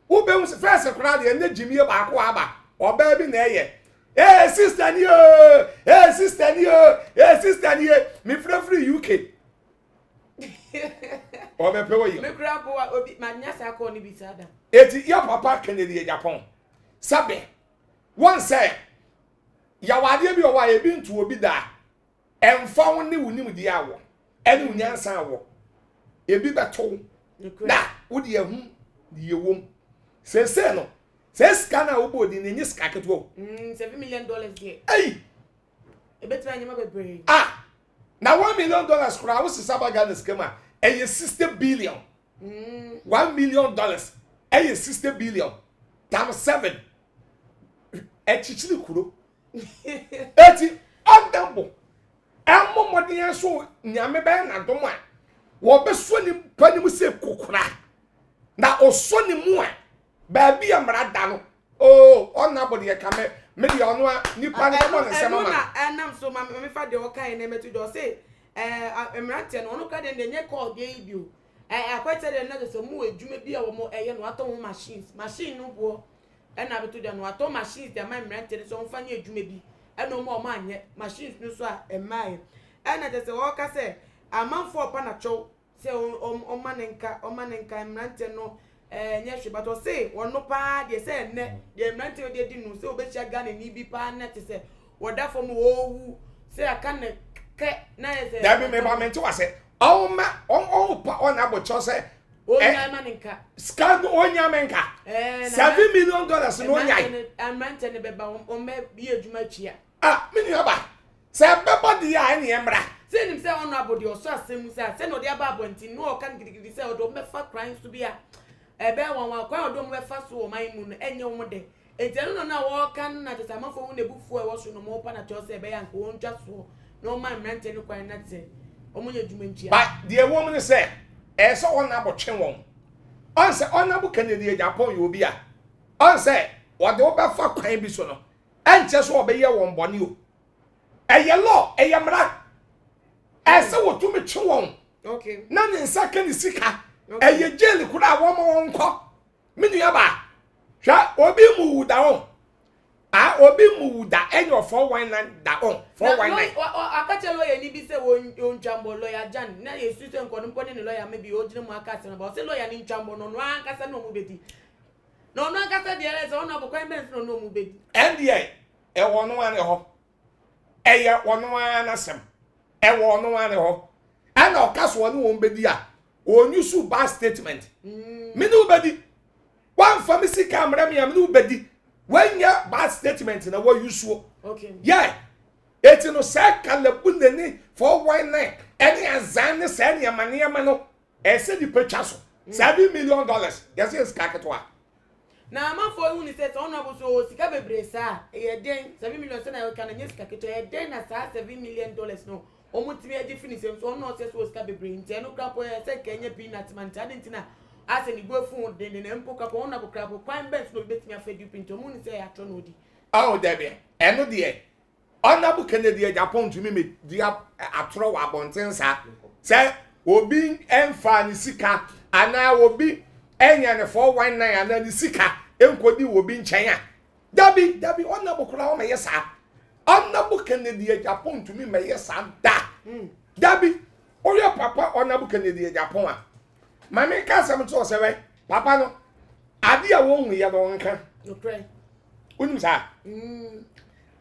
wo be mu first crowd ye na jimie ba ko aba oba bi na eye sister ni me free UK oba pe wo yi me kra bo obi manya sa ko ni bi sada eti ya papa Kennedy Japan sabe one say ya wade bi o wa e bi ntu obi da emfa won ni wunim di awo ene unyansa awo ebi beto na wodi ehu di ewom sese no ses kana obodi ne nyi ska ketwo $7 million there ei ebetu anyama bebre na $1 million kura wo sisaba Ghana skema eye 60 billion $1 million eye 60 billion times 7 echichiri kuro eti ondambo emo modin so nyame be na dom a wo be so ni panim se kokura na oso ni mu a ba bi amra da no ona body e kame me de ono a nipa ne mo ne se mama na enam so ma me fa de o kan na metu do say emrate no ono ka de nye call de ibio akwete de na so mu edwuma bi a wo mo eye no ato machine no bo na betu de no ato machines de ma emrate so mfa nye edwuma bi eno mo ma anye machines no so a emai na de se wo ka say amanfo opa na chow say o manenka emrate no nya hwebato say wono pa de say ne de emrate de di no say obechia Ghana ni bi pa na te say woda fom wo wu say aka ne ke na say da bi me ba mente wa say on pa on abocho say onya manenka scan onya menka $7 million no nyai emrate ne beba o me bi edwuma chia mini aba say beba di ya ni emra say nim say ono abodi oso asem say no de aba abonti no o kan gidigidi say o do me fa crimes to be a ebe wan kwa odom we fa so o man mu no enye wo de enti no na wo kan na tesa mafo hu ne bufu e wo so no mo pa na cho se ebe ya nko won twa so no man mrante ni kwa na te o mo yedwuma ntia but the woman say so on na botwe won on say on na bu Kennedy Japan yo bi a on say wo de wo be fa kwan bi so no enche so obeye won bone o eye law eye mra ese wo tu me twe won okay na ne nsa ka ni sika eye jail kura wo mo nko minu ya ba hwa obi mu da on obi mu da enyo 419 da on 419 akache lawyer ni bi se won chambo lawyer Jan na ye suite nko no pone ni lawyer maybe o jine mu akase na ba se lawyer ni chambo no ankasa no mu bedi no ankasa de ele se ono bokwan ben no mu bedi ndie e wono ane ho eye wono ana sem e wono ane ho ana okaso no won bedi a onyusu bad statement minu bedi one family camera me aminu bedi when ya bad statement na what you okay yeah eti no say kalebu neni 419 any azan say ne amane no e say di purchase $7 million yes yes kaketwa na amafo hu ni say ono aboso sika bebre sa e den $7 million say na kan nye sika ketwa e den na sa $7 million no omutimi edi finish so ono say so sika bebre nti no krapo e say kenye peanut man tade ntina ase ni gbofu den na mpo krapo ono abo krapo kwan bens no betimi afedu pinto mu ni say ya tro no di debe eno de Honorable Kennedy Japan to me dia atro wa bontensa say obi emfa ni sika ana obi enya ne 419 ana ni sika enkodi obi nchen a dabi Honorable kura o me yesa Honorable Kennedy Japan to me yesa da dabi oyo papa Honorable Kennedy Japan a mama ka sam to se we papa no ade a won hu ye no nka no pray unim sa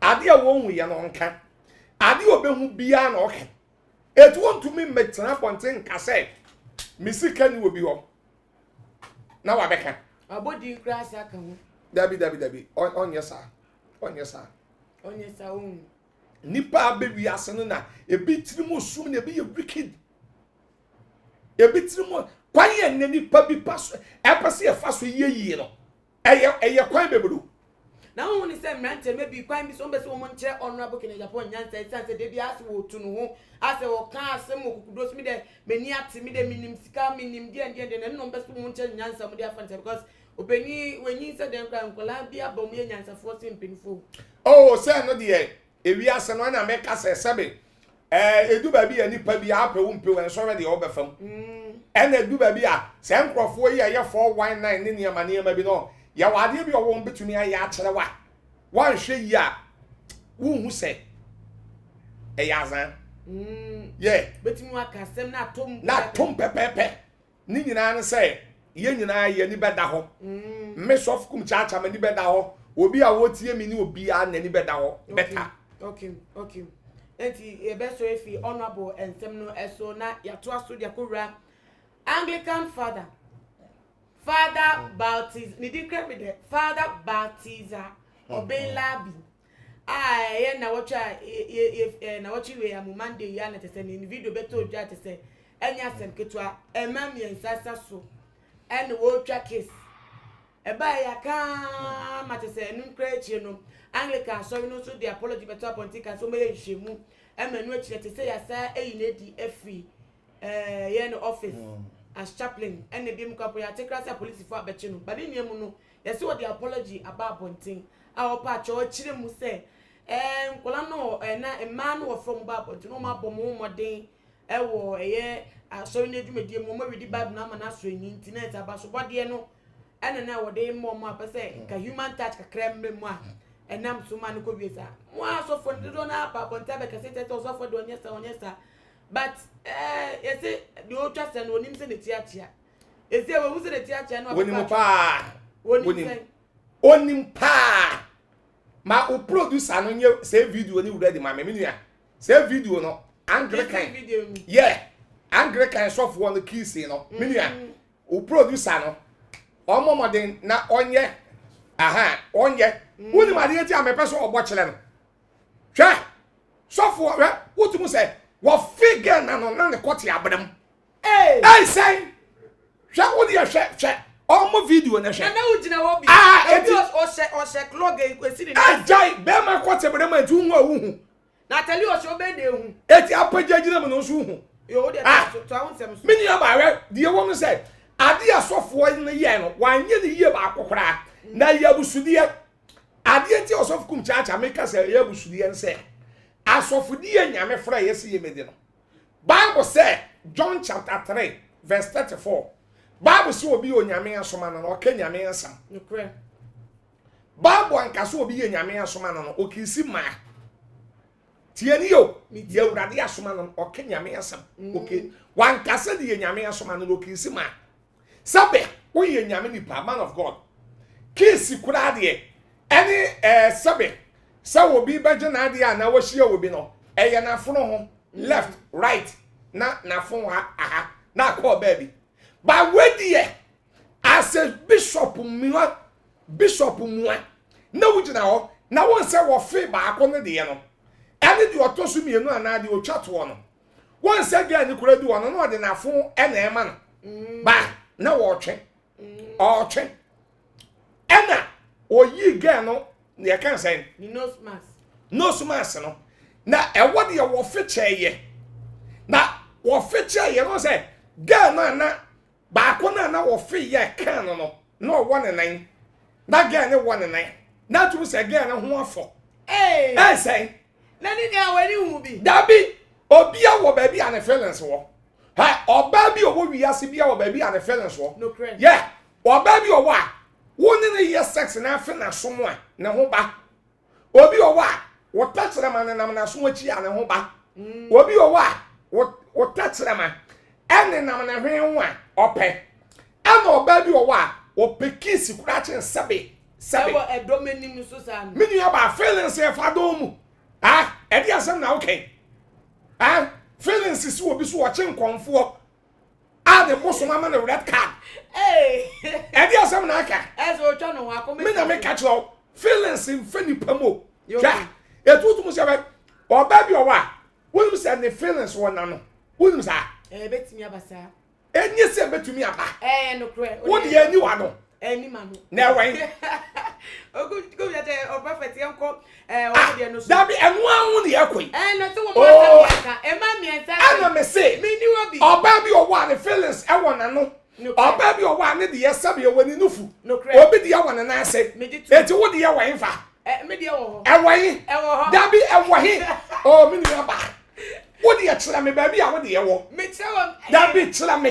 ade a won hu ye no nka ade obehu bia na oke it want to me metena ponten ka say misika ni obi ho na wa beka abodi grass aka ho dabi onye sa onye sa nipa be wi asene na ebi tirimu sum na ebi ye wicked ebi tirimu kwan ye ne nipa bi paso epese ye faso ye no eye kwan bebedo na won ni say mrante maybe kwan bi so be so mo nche honorable Kennedy Japan nyansa say de bi ase wo tu no ho ase wo kan ase mo kukudo so mi de meni ate mi de minim sika minim de no be so mo nche nyansa mo de afanta because obeni wenyi say dem kwan kola bi abom ye nyansa fo simpinfo oh say no de ewi ase no na make say sebe edu ba bi nipa bi ape wo mpe wen so re de obefam ena edu ba bi a se nkrofo yi ye 419 ne niam bi no ya wade bi owo betumi aye akere wa hwe yi a wo hu se yazan ye betumi akasem na tom pepepe ni nyina ne se ye nyina ye ni beda ho me sof kum chacha ma ni beda ho obi a wotie mi ni obi a na ni beda ho beta okay enti e be so efi honorable ensem no eso na ya to aso dia kowura Anglican father baptize ni dikra me de father baptizer Obelabi ye na watcha na watchi we am Monday ya na tese ni video beto dja tese enya sem ketwa emam ye nsasa so en wo twa case eba ya ka ma tese enu nkra echi no Anglican sorry no so the apology beto apontika so me hwemu emanu echi tese ya sa eyi na di efi ye no office as chaplain and the beam couple ya take us police for abechino but in yemu no yes what the apology about bonting our patch or chire mu say kola no na a man wo from babonting no ma bom modern e wo so na dwumedie mu ma read bible na ma na so internet aba so bode no ene na wo de mo apese ka human touch ka krembe mu a enam so man ko biesa mo aso for do na babonta be ka se so for do onyesa but you say the old trust and onim say the tiatia is there we say the tiatia no onim pa ma o producer no nye say video ni ready ma me nua say video no Anglican video yeah Anglican soft one keys no me nua o producer no omomodin na onye onye woni ma de ti amepe so ogbo kire no hwe soft we wotumu say wo figure na no na kwoti abram say hwe wo de hwe omo video na hwe na ugina wo bi o se clog e kwesi ni ajai be ma kwoti abram atu hu awu na tell o so be de hu eti apagagina me no so hu yo de to awon sem so mini aba we de wo me say ade asofo ne ye no wanye ne ye ba akokora na yabusudie ade ti osof kum chacha make say yabusudie nse asofudie nyame fra yesi yemedi no Bible say John chapter 3 verse 34 Bible say obi onyame asoma no okanyame ansam nokre Bible anka so obi nyame asoma no okisi ma tieni yo ye urade asoma no okanyame ansam okay wanka se de nyame asoma no okisi ma sabe wo ye nyame ni pa man of God kisi kura de any sabe sa obi beje na ade a na wo hia obi no eye na fono ho left right na fon ha na call baby ba wedie as a bishop muwa na wugina ho na won se wo fe ba akọ ne de no ene de otosu mienu ana de otwato no won se ga ni kura di wono no de na fon ena ema no ba na wo twe o twe ena oyi ga no ne kan say ni no smas no na ewo de wo fe cheye na wo fe cheye no say ga na ba ko na wo fe ye kan no no one nine na ga ne one nine na tu say ga na ho afọ say na ni dia wani hu bi dabi obi a wo ba bi an feelings wo ha oba bi owo wi ase bi a wo ba bi an feelings wo no credit yeah oba bi owo a woni ne ye sex na afi na somo a ne ho ba obi owo a wo touchere man na somo chi a ne ho ba obi owo a wo touchere man ene nam na hwen ho a ope ana oba bi owo a wo pekisi kura chen sabe ewo edomenim so sa me nua ba feelings e fa do mu e dia sam na okay feelings is obi so wo chen konfo de boso mama na red card e dia sam na aka so twa no wa ko me na me catch law feelings in fani pamo ja e tutu mu se ba or baby or what? Wouldn't say the feelings one no. Wouldn't say. Bet me abasa. And you say bet to me about. No credit. What do you know? Any man. Now, wait. Oh, good at a perfect uncle. That be and one with the equi. And not one. And mammy and I may say, me you or baby or one the feelings I want to know. Or baby or one the yes, Sabia when you know. No credit. Or be the one and I say, it's what the hour in fact. Media. Away. That be away. Oh, me what do you tell me, baby? I want the hour. Me tell that be tell me.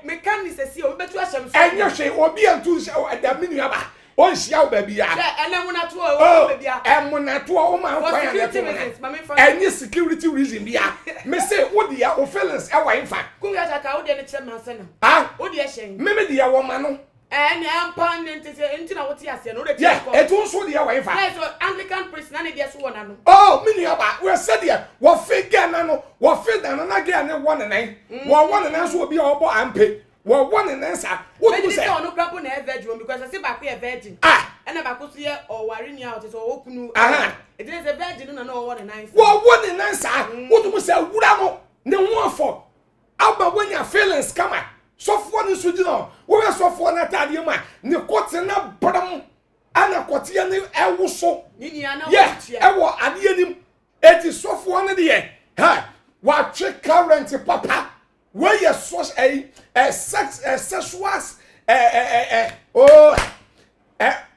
Me can see you better as and you say, or be and do so at that minute. Oh, shout, baby. And I'm not to baby. And when I told my and your security reason, me say, what the hour fellas, our in fact. Go at a cow, then it's a man. Ah, what do you say? Maybe the hour man. And I'm pounding to say, into what you say, no, it was what the hour in fact. Anglican priest, none of the one. Oh, Miniaba, we're said here, what figure, no, what figure, and again, 1 and 9. Well, 1 and answer will be all and pay. Well, 1 and answer. What do you say? No crap on a virgin because I see back here virgin. Ah, and about Kusia or Warini out is all open. Aha, it is a virgin, and no 1 and 9. Well, 1 and answer. What do we say? Woodamo, no one for. Alba when your feelings come out. So for this, you know, we are so for that idea, the courts and not bottom, and a quotidian, I was so. Yeah, I was at the end. It is so for 1 year. Ha, what check current papa, where your source a sex, sexual,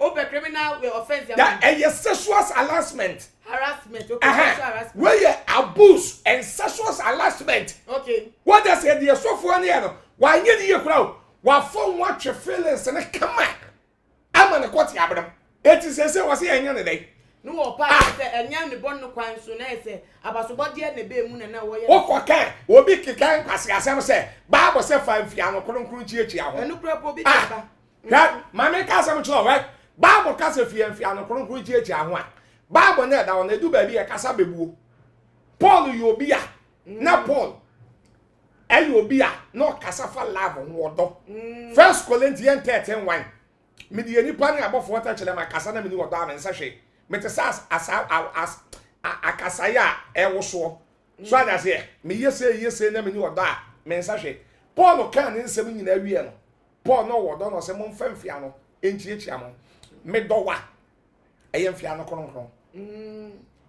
open criminal will offend that a sexual harassment. Harassment, okay, harassment. Where you abuse and sexual harassment. Okay. What does it be so for 1 year? Why you crowd? Why phone watch your feelings and come back? I'm on a quarter Abraham. It is as I was here any day. No, Papa, and young the Bono Quine soon I say about what dear the bay moon and now. What can? Will be kicking as I say. Baba said 5 piano couldn't create you. And no problem. That my make us some trouble, right? Baba Castle piano couldn't create you. Baba net down they do baby a Casabebu. Paul, you'll be a not Paul. And you be a no cassava love on water. 1 Corinthians 13:1. Me the any planning about water chile my casana me water and sachet. Me te sas as akasaya e wo so. So that say me yes na me ni water me sachet. Paul kan nsem nyina wie no. Paul no water no se mo mfamfia no enchiechia mo. Me dowa. Eye mfia no kronkron.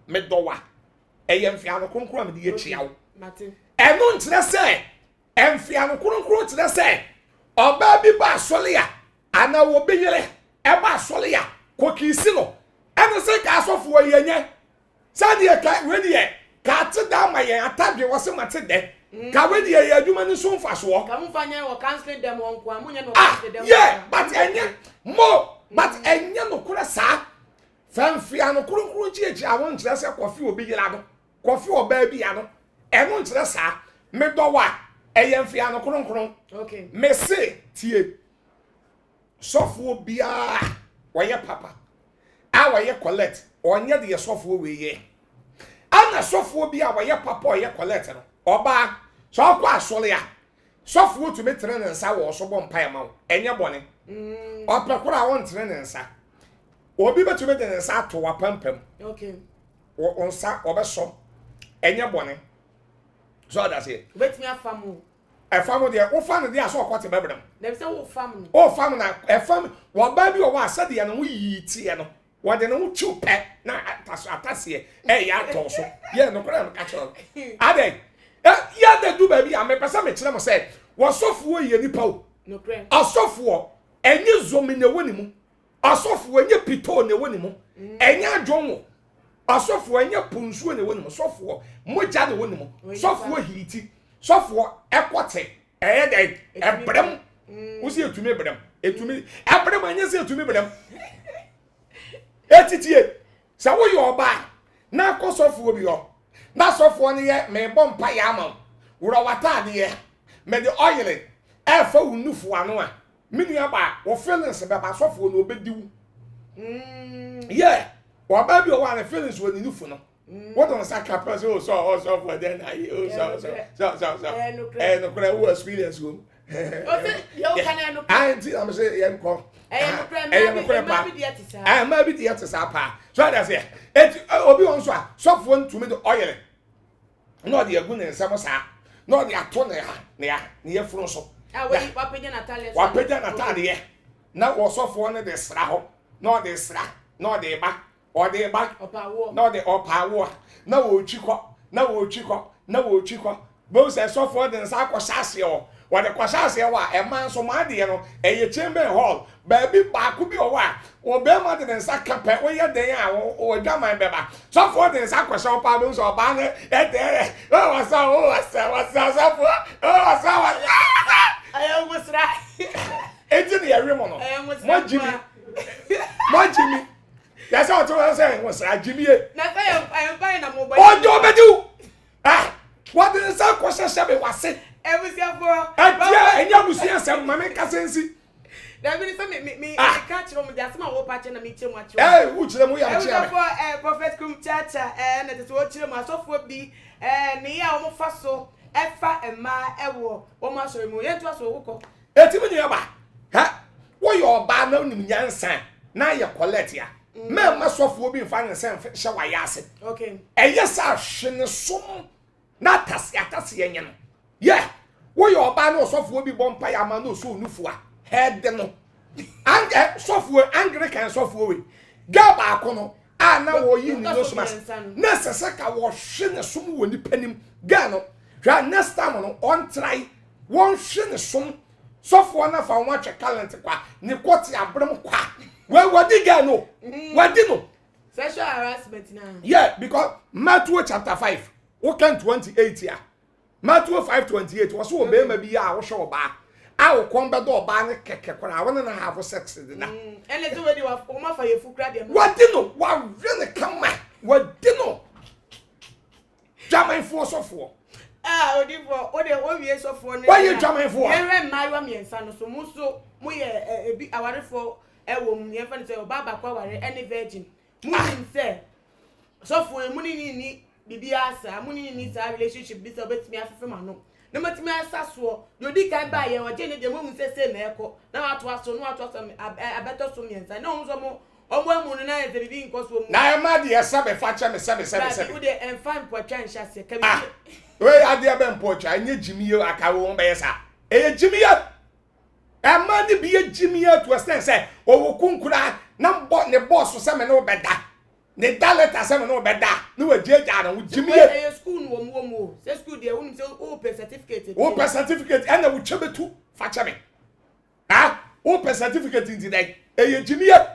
Me dowa. Eye mfia no kronkron me de chia wo. Martin. Eno nkyerɛ sɛ ɛmfia no kronkron kyerɛ sɛ ɔbaa bi ba asɔle a ana wo beyere ɛba asɔle a kokisi no ɛno sɛ ka asɔfo yɛnyɛ sɛdeɛ ka wɛdeɛ ka te da ma yɛn atadwe wɔ se mate dɛ ka wɛdeɛ yɛ adwuma ne so mfa soɔ ka mfa nyɛ wɔ counseling dem wɔ nko amunyɛ no counseling dem yeah but ɛnyɛ mo but ɛnyɛ no kora saa fanfia no kronkron kyiekyi awon kyerɛ sɛ kɔfi obi yira no kɔfi ɔbaa bi ya no ɛno nkyerɛ saa me dɔwa ɛyɛ mfia no kronkron okay me se tie sɔfo bia wɔyɛ papa a wɔyɛ collect ɔnyɛ de sɔfo weyɛ ana sɔfo bia wɔyɛ papa ɔyɛ collect no ɔba so akɔ asɔle a sɔfo tumi tere ne nsa wɔ so bɔ mpae ma wo ɛnyɛ bɔne ɔpɛkora a wɔntere ne nsa obi betumi de ne nsa ato wapampam okay wo nsa ɔbɛsɔ ɛnyɛ bɔne so that's it betumi afamu ɛfamu de wo fa no de aso ɔkɔte bɛbrɛm dem sɛ wo famu o famu na ɛfam wo ba bi wo asade ya no wo yi tie no wo de no wo tu pɛ na atase ɛyɛ atɔ so ye no kora no ka kyerɛ ade ya de du ba bi a me pesa me kyerɛ mo sɛ wo sɔfo yɛ nipa o no kora asɔfo ɛnyɛ zomi na woni mu asɔfo ɛnyɛ pito na woni mu ɛnyɛ adwonwo asɔfo ɛnyɛ punsuo na woni mu sɔfo mogya na woni mu sɔfo hiriti sɔfo ɛkɔte ɛyɛ dɛ ɛbrɛm wosi etumi brɛm etumi ɛbrɛm ɛnyɛ sɛ etumi brɛm etitie sɛ wo yɛ ɔba na akɔ sɔfo bi hɔ na sɔfo no yɛ me bɔ mpa yɛ ama wura wataade yɛ me de oil ɛfa wo nufu ano a minua ba wo feelings bɛba sɔfo no obediwu yeah waba bi o wa na feelings wo ni nufu no what don saka person so for then I no kra wo experience wo say you can no. I nti am say yem ko. Ma bi dia tisa pa. So that say et obi on so a sofo ntumi de oil. No de agu ne nsam sa. No de ato ne ha. Ne yefuru so. We wapeja Natalia. Wapeja Natalia. Na wo sofo ne de sra ho. No de sra. No de ba. O de ba. No de opawo. Na wo twiko. Na wo twiko. Bo se sofo de nsa akosase o. Wa de kwasase wa e man so ma de no e chamber hall ba bi ba ku bi o wa o be ma de nsa kape o ye den a o dwaman beba sofo de nsa kwasha o pa bo so ba ne e de o wasa sofo o wasa ayo musra enti ne yare mo no mo jimi ya say o to say musra jimi e na say I am buying na mo o do bedu what de nsa kwasha shebe wase Ebusiafo. Atia enya busia sem mame kasensi. Da bi so me ka kire mo dia sama wo pa kire na me kire mo akire. Wo kire mo ya kire. Ebusiafo prophet kum chacha na te so kire mo asofo bi ne ya wo fa so efa ema ewo wo ma so mu ye to so wo ko. Eti me ne ba. Ha wo yo ba na nim nyansa na ye collect ya. Me ma sofo bi mfa nyansa hye wa ya ase. Okay. Eyesa hwene som na atase yenye no. Yeah, we your ban no sofo bi bompa ya ma no so nufua. Head no. Sofo Anglican sofo we. Ga ba akono a na wo yi ni no smas. Na sese ka wo hwe ne som wo ni panim. Ga no. Hwa next time no on try won hwe ne som. Sofo na fa won atwe talent kwa. Ni kwoti abrem kwa. We wadi ga no. Wadi no. Sexual harassment now. Yeah, because Matthew chapter 5. Okan 28 here. Matthew 5:28 was so be ma bi a wo hwe oba a wo kon be do oba ne keke kwara wo na have sex de na ene to we di wa o ma fa ye fukra de what di no wa really come what di no German force of war odi for o de o wie so for ne why you German for ye re maiwa miensa no so mu so mu ye ebi aware for ewo mu ye fa ne say oba ba kwa aware any virgin mu nim say so for mu ni bibia sa muni ni sa relationship bi so betimi afefe ma no na matimi asa so yo di kan ba ye o je ne de mo mu sese na eko na wato aso no wato aso abeto so miensa na onzo mo omo mu na ye bibi nko so mu na e ma de esa be fa cha me se u de enfan po twa nhya se ka bi we ade be mpo twa anye jimiye aka wo be sa e jimiye e ma de bi jimiye to stand say o wo kunkura na mbo ne boss se me no beda ne daleta se me no beda no wajeja na wo jimiye e school no wo mo se school de wo say o pe certificate o pe certificate and wo chebetu fa cheme o pe certificate ndi dai e jimiye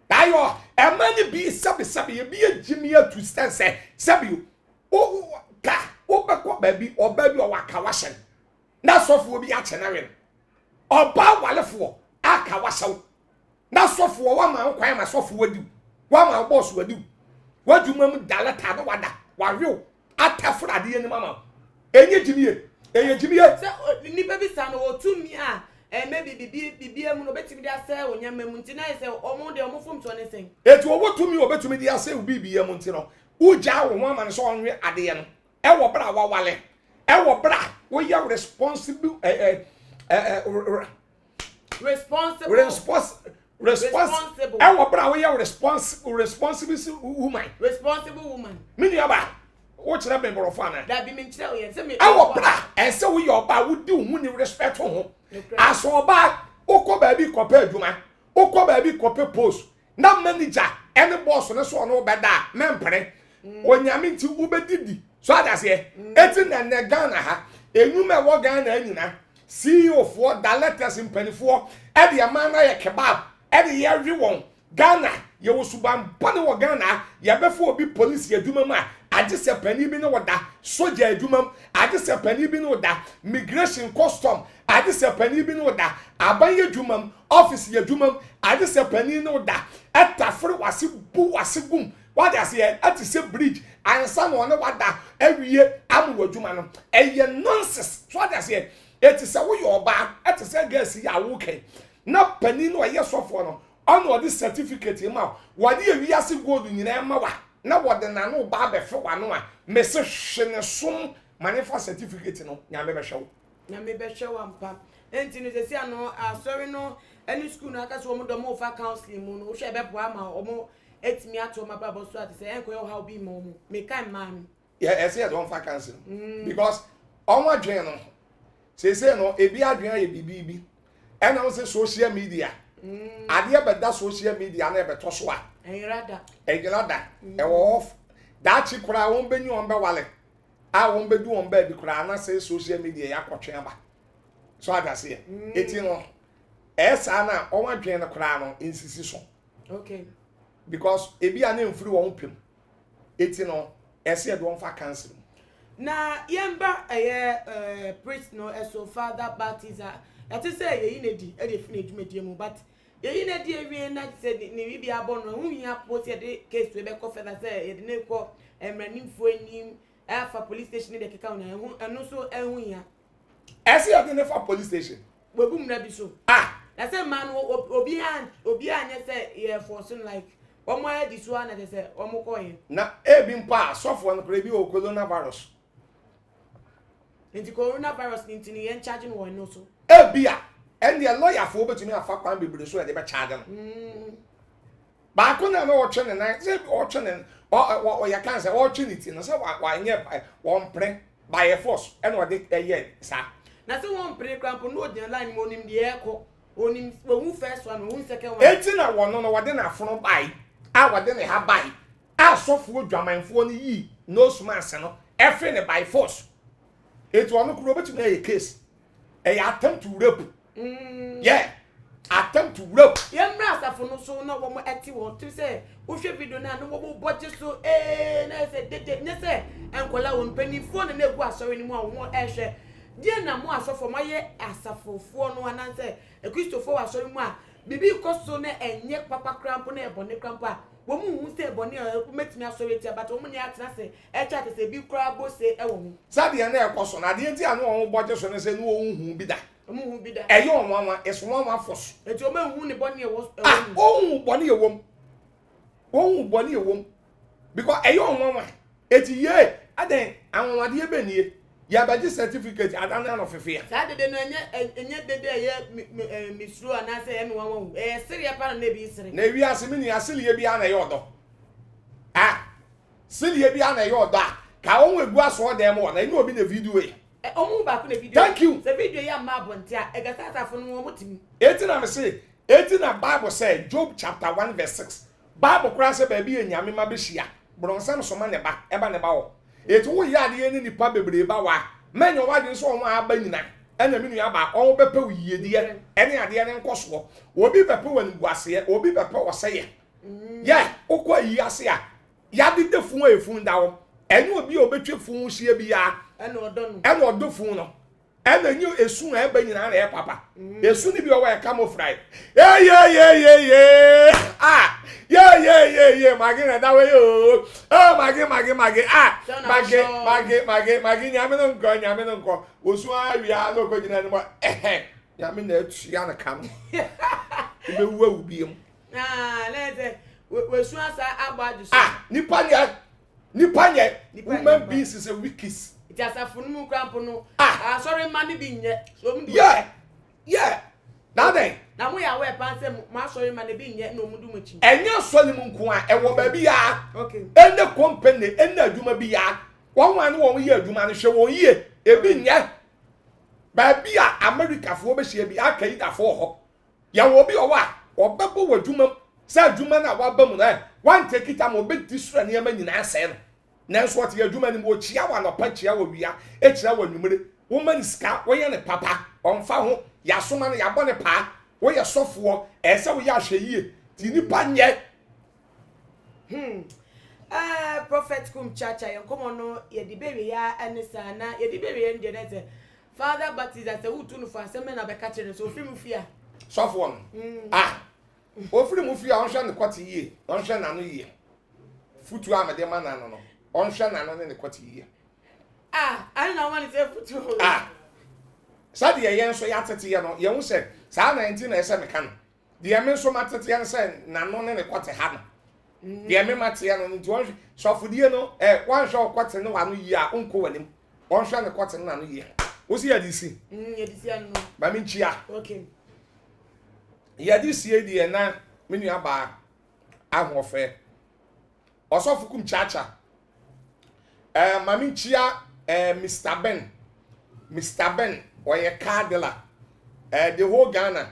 ayo e mani bi sabe ye bi jimiye to stand say sabe o ka o be ko ba bi o waka washen na sofo bi a chenare oba walefo aka wasaw na sofo wa ma kwan ma sofo wadi wa ma boss wadi wadu mam dalata no wada wa rew atafra de ni mama enye jimiye se ni baby san o tumi a maybe bibi emu no betimi dia se onyam emu nti na se omo de omo fom to ne sen etu owo tumi obetumi dia se bibi emu nti no uja wo ho ma ne so onwe ade no e wo bra wa wale e wo bra wo ya responsible I will bring a responsible woman. Many about what's that member of honor? That be mean tell you. I will bring and so we are about would do when you respect home. I saw back Oko baby copper Juma, Oko baby copper post. Not manager, any boss on a swan over that, mempere. When you mean to Uber Didi, so that's it. Etin and the Ghana, a woman walk Ghana, CEO for the letters in penny for, and the amana kebab. Every year everyone Ghana ye wo suban bone wo Ghana ye befo obi police adwuma ma age se pani bi ne woda soja adwuma age se pani bi ne woda migration custom age se pani bi ne woda aban adwuma office adwuma age se pani ne woda etafre wase bu wase gum what dey say at se bridge ansa no ne woda awie amwo adwuma no eye nonsense so what dey say it is wo your ba at se gas ya wo kai na pani no ye sofo no ono the certificate ma wade ewiase gold nyina ma wa na wode na no ba be fe wa no a me se hwene som manefa certificate no nya me be hwe wo na me be hwe wa mpa enti no sesi ano sorry no any school na aka so mo do mo fa counseling mu no wo hwe be po ama omo etimi ato ma baba so ati say enko yo how be mo me kan man yeah I say I don't fa counseling because on wa dwen no say no ebi adwen ye bibibi and I say social media ade be da social media na be to so a enrada e off that chi kura won be nyu on be wale a won be du on be bi kura na say social media ya kwotwe aba so ada say eti no esa na on wa dwen no kura no insisi so okay because ebi a na mfiri won pem eti no ese do on fa cancel na yemba priest no eso father baptizer that is say ye nedi e dey finish dwumedie mu but ye nedi ewie na say ni bibi abon no hu hia post ye de case we be ko further say ye de ne ko emranimfo anim afa police station de keka na hu eno so ehu hia ese ye de ne fa police station we bum na bi so na say man obi anya say ye force like omo e di so na de say omo ko ye na ebi mpa sofo no pre bi o coronavirus enti coronavirus ni yen charging one no so ebia and the lawyer for betumi afa kwan bebre so e de be charge no ba ko na no otwe ne na say otwe ne o ya kan say otwe ne ti no say wa nye won pre by force and o de ye sa na say won pre cramp no odi line mo nim de eko onim wu first one wu second one eti na won no wo de na funu bai a wo de ne ha bai a sofo dwamanfo no yi no smas no every ne by force it one kuro betumi a case a attempt to rape yeah attempt to rape yemra asafo no so na wo mo eti won to say wo hwe video na no wo boje so na say dede ne say enkola won pani phone na egu asori ni mu a wo ehwe die na mo asofo maye asafofo no anan say e Christopher asori mu a bibi koso na enye papa cramp na ebone cramp a wo mu hu say ebone metimi asori ti abata wo mu ni atena say e chat say bi kra bo say e wo mu sabe na ekoso na de ti anu wo boje so ne say no wo hu bi da mu hu bi da e yo nwa eso nwa force eti o ma hu ni bone e wo o hu bone e wo hu bone e wo because e yo nwa eti ye aden anwade e be nie ya ba ji certificate adana no fefia sa dede no enye dede ye misru ana say ene wan siri ya pa na bi siri na wi asemi ni asili ye bia na ye odo sili ye bia na ye odo ka won wegu aso dem wo na ni obi na video e omu ba ko na video thank you the video ya ma bonti a e gata ta funu wo mutimi eti na me say eti na Bible say Job chapter 1 verse 6 Bible kura say ba bi enyame ma be hia bronsam so ma ne ba e ba ne ba wo eti wo ya de ni nipa bebre ba wa menyo wa de so won aba nyina ena minu ya ba on bepe wiyedie ene ade ne nkoso obi bepe wani guase obi bepe oseye ya okwa yi ase a ya de defun efun dawo ene obi obetwe fun hie bi ya ene odo fun no ene nyu esu na eba nyina na e papa esu ni bi o wa camouflage ye magi na dawe yo magi magi nyame no nko osu awia no ko nyina no nyame na etu ya na kam be wu biem leze we su asa agbaju so nipa nye woman beings is a wikis it as afunu cramp no sorry man bi nye so mu yeah now then na mo ya we pan say ma sorry man bi nye no mu du machi enya soli mu nko a ewo ba bi ya okay ene company ene adwuma bi ya won won ye adwuma no hwe won ye ebi nye ba bi a America fo be hye bi akaida fo ho ya wo bi o wa obebo wadwuma sa adwuma na wa ba mu na wan take it am obedi sura ne ma nyina ase no nanso what ye adwuma ni mo chia wa no pa chia wa wia e chia wa nwumre wo mani ska wo ye ne papa onfa ho ya soma no ya bo ne pa wo ye sofo e se wo ya hwe yie ti ni pa nye prophet kum chacha ye komo no ye di bewe ya anisa na ye di bewe ye ndie nete father baptizer se wutu no fa se me na be ka kire so ofiri mu fia sofo no ofiri mu fia on hwe ne kwati yie on hwe na no yie futu amede ma na no on hwe na no ne kwati yie I na wan say futu sadi ye yen so ya tete ye no ye hu se sa 19 na ese me kan de ye me so ma tete ye se na no ne kwati ha no de ye me ma tete ye no nti on sofo die no wan hwe kwati no wa no yie a onko wanim on hwe ne kwati na no yie What's here this? no. Maminchia. Okay. Yeah, this year the na menu aba ahofe. Osofukum chacha. Maminchia Mr. Ben. Mr. Ben or your car dealer. The whole Ghana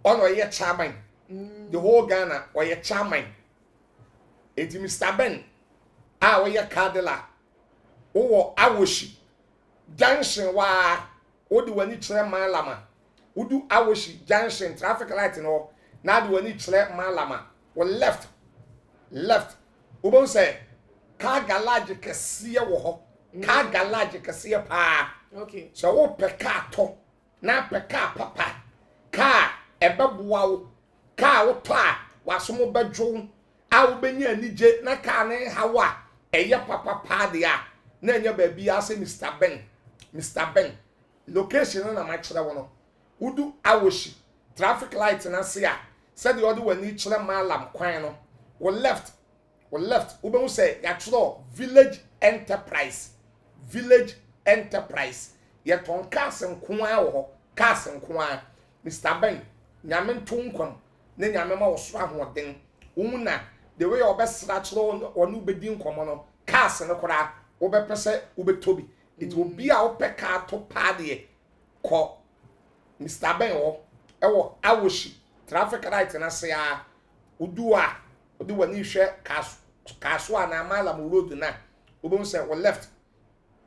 on or your chairman. The whole Ghana or your chairman. It's Mr. Ben. Or your car dealer. Oh, Awoshi. Junction wa odi wani chere man lama. Udu Awoshi junction traffic light no. Na di wani chere man lama. We left. Ubon say car garage kesiye wo ho. Car garage kesiye pa. Okay. So wo pe car to. Na pe car papa. Car ebeboa wo. Car wo pa wasomo bedwo. A wo benya anije na car ne hawa. Eye papa pa dia. Na nya ba bia say Mr. Ben. Location na ma kire wo no. Udu Awoshi traffic light na se a. Said the other when you chere malam kwan no. We left. Ube say ya kire Village Enterprise. Yet on cars and kwa cars and kwa. Mr. Ben, Yamen Tunkwam, then Yamema was swam den. Una, the way your best natural or new bedin common, cars and a cora, Obe Pese, Ube Toby. It will be our pecar to party. Call Mr. Ben or Awoshi, traffic light and I say, Udua, do when you share Kaswa and Amala Road na. Ube say, we left.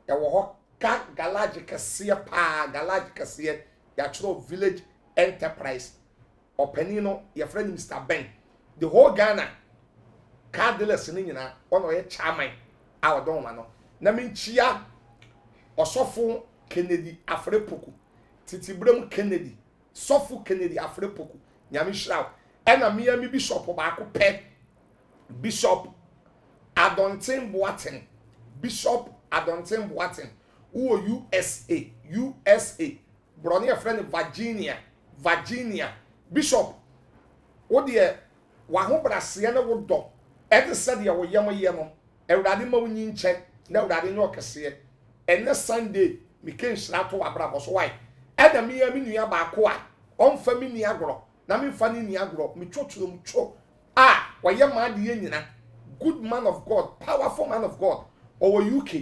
Yawo ka garage kasiye ya churo Village Enterprise openino your friend Mr. Ben the whole Ghana car dealers ni nyina ono ye chairman a odon ma no na menchia osofo Kennedy Afrepoku titibrem Kennedy sofo Kennedy Afrepoku nyame hiraw ena Miami Bishop ba ko pe Bishop Adontin Boaten who USA brony friend Virginia Bishop wo de wa ho brase na wo do e said ya wo yem no ewrade ma wo nyinche na ewrade no kese ene Sunday mi ken hira to abrabo so why eda mi ya mi nua ba ko a onfa mi ni agro na mi fa ni agro mi twotworo mu two wo yem ma de nyina good man of God powerful man of God or UK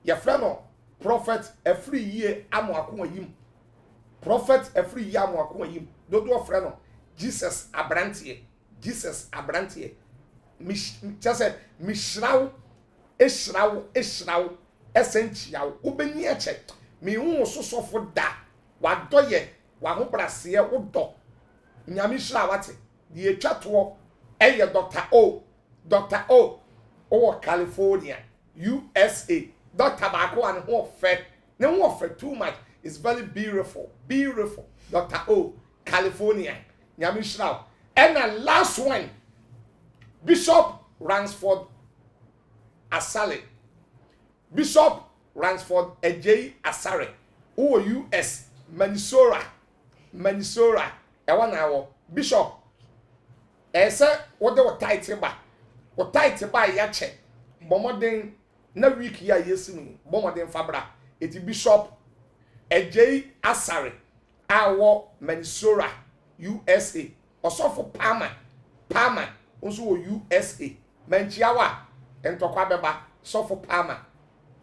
your friend no prophet every year amoako yim prophet every year amoako yim dodo friend no Jesus abrantie mi just mishraw esraw esenchiaw ubeni eche mi hu sosofo da wadoye wa ho brase wo do nyame hira wate de etwato eye Dr. O California USA Dr. Bako and who offer too much. It's very beautiful. Dr. O California nyame hira. And the last one Bishop Ransford Asale AJ Asare who US Minnesota ewa Bishop ese what the title ba ya che bomodin na week ya yesimi bomodin fabra eti Bishop AJ Asare awo Minnesota USA osofo Palmer also USA menchiawa entokwa beba sofo Palmer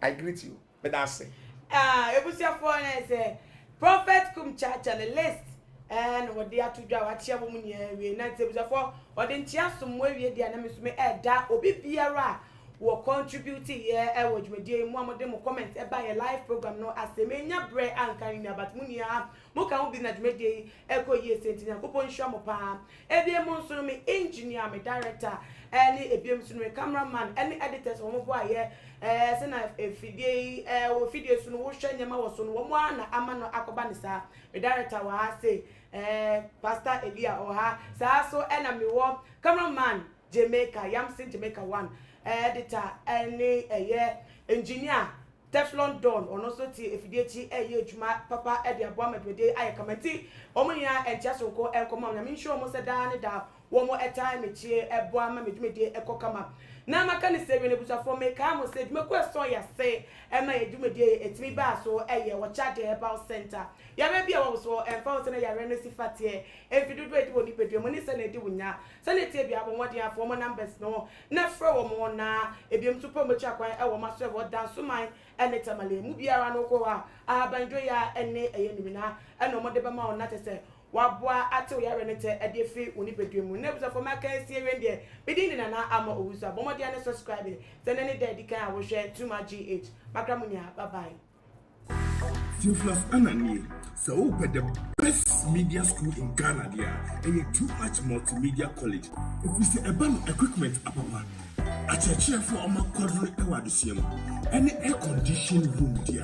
I greet you me that say ebusia for na say Prophet Kumchacha the list and what they are to draw at Chia woman we na ebusia for what den chia som we wie dia na me so me eda obi biara wo contribute here e wo dwumadie mu amode mo comment e ba your live program no asemenya bre ankan ni abat munia mo kan obi na dwumadie e ko ye sentina ko pon hwa mo pa e bie mo nso me engineer me director any ebiem so me cameraman any editors wo mo bo aye se na efidie wo video so no wo hwa nyama wo so no wo mo ana ama no akoba ni sa me director wa ha say Pastor Elia Oha sa so na me wo cameraman Jamaica Yamsin Jamaica 1 editor any engineer Teflon Don ono so ti efidiechi adwuma papa e de aboa mapede aye kamati omunya entia so ko enkomo na me nsho mo se da ne da one more time a cheer a boy mammy a cocama. Now my can say when it was a for me come said me question ya say and my do me day it's me bass or a year or chat about center. Ya maybe I was so and found a renesi fatie if you do it when you put your money send it to win ya. Send it to be about what you have former numbers no not throw more now if you're super much acquire our master what dance to mine and it's a malay movie around Okoa. I have enjoyed ya and and no more the Bama not to say. Wabwa ato ya renete edefi oni bedwemu na busa for makan sie rende bidin na na ama owusa bomo dia ne subscribe send any day dikan awo share too much gh makramunya bye bye. Theophilus Anani, so open the best media school in Ghana there and a too much multimedia college. If we say about equipment apapa a church for our quadruple ewadisium any air conditioned room there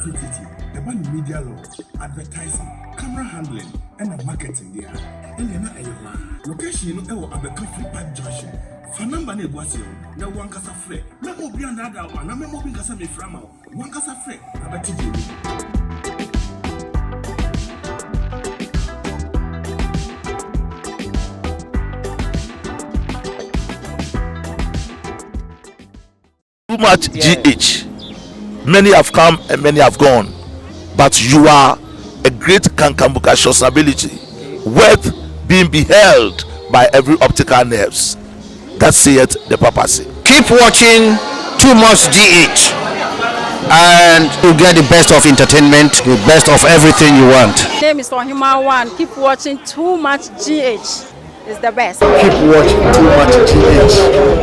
about media law, advertising, camera handling and marketing there. And then I location no abeka Flipper Junction. Fanamba ne gwasio na wankasa frɛ na obi anada wa na memo bi nkasa me frama wankasa frɛ na batidi too much GH. Many have come and many have gone, but you are a great Kankambuka ability worth being beheld by every optical nerves. That saith the papacy. Keep watching Too Much GH and you get the best of entertainment, the best of everything you want. My name is Ohima One. Keep watching Too Much GH. It's the best. Keep watching Too Much GH.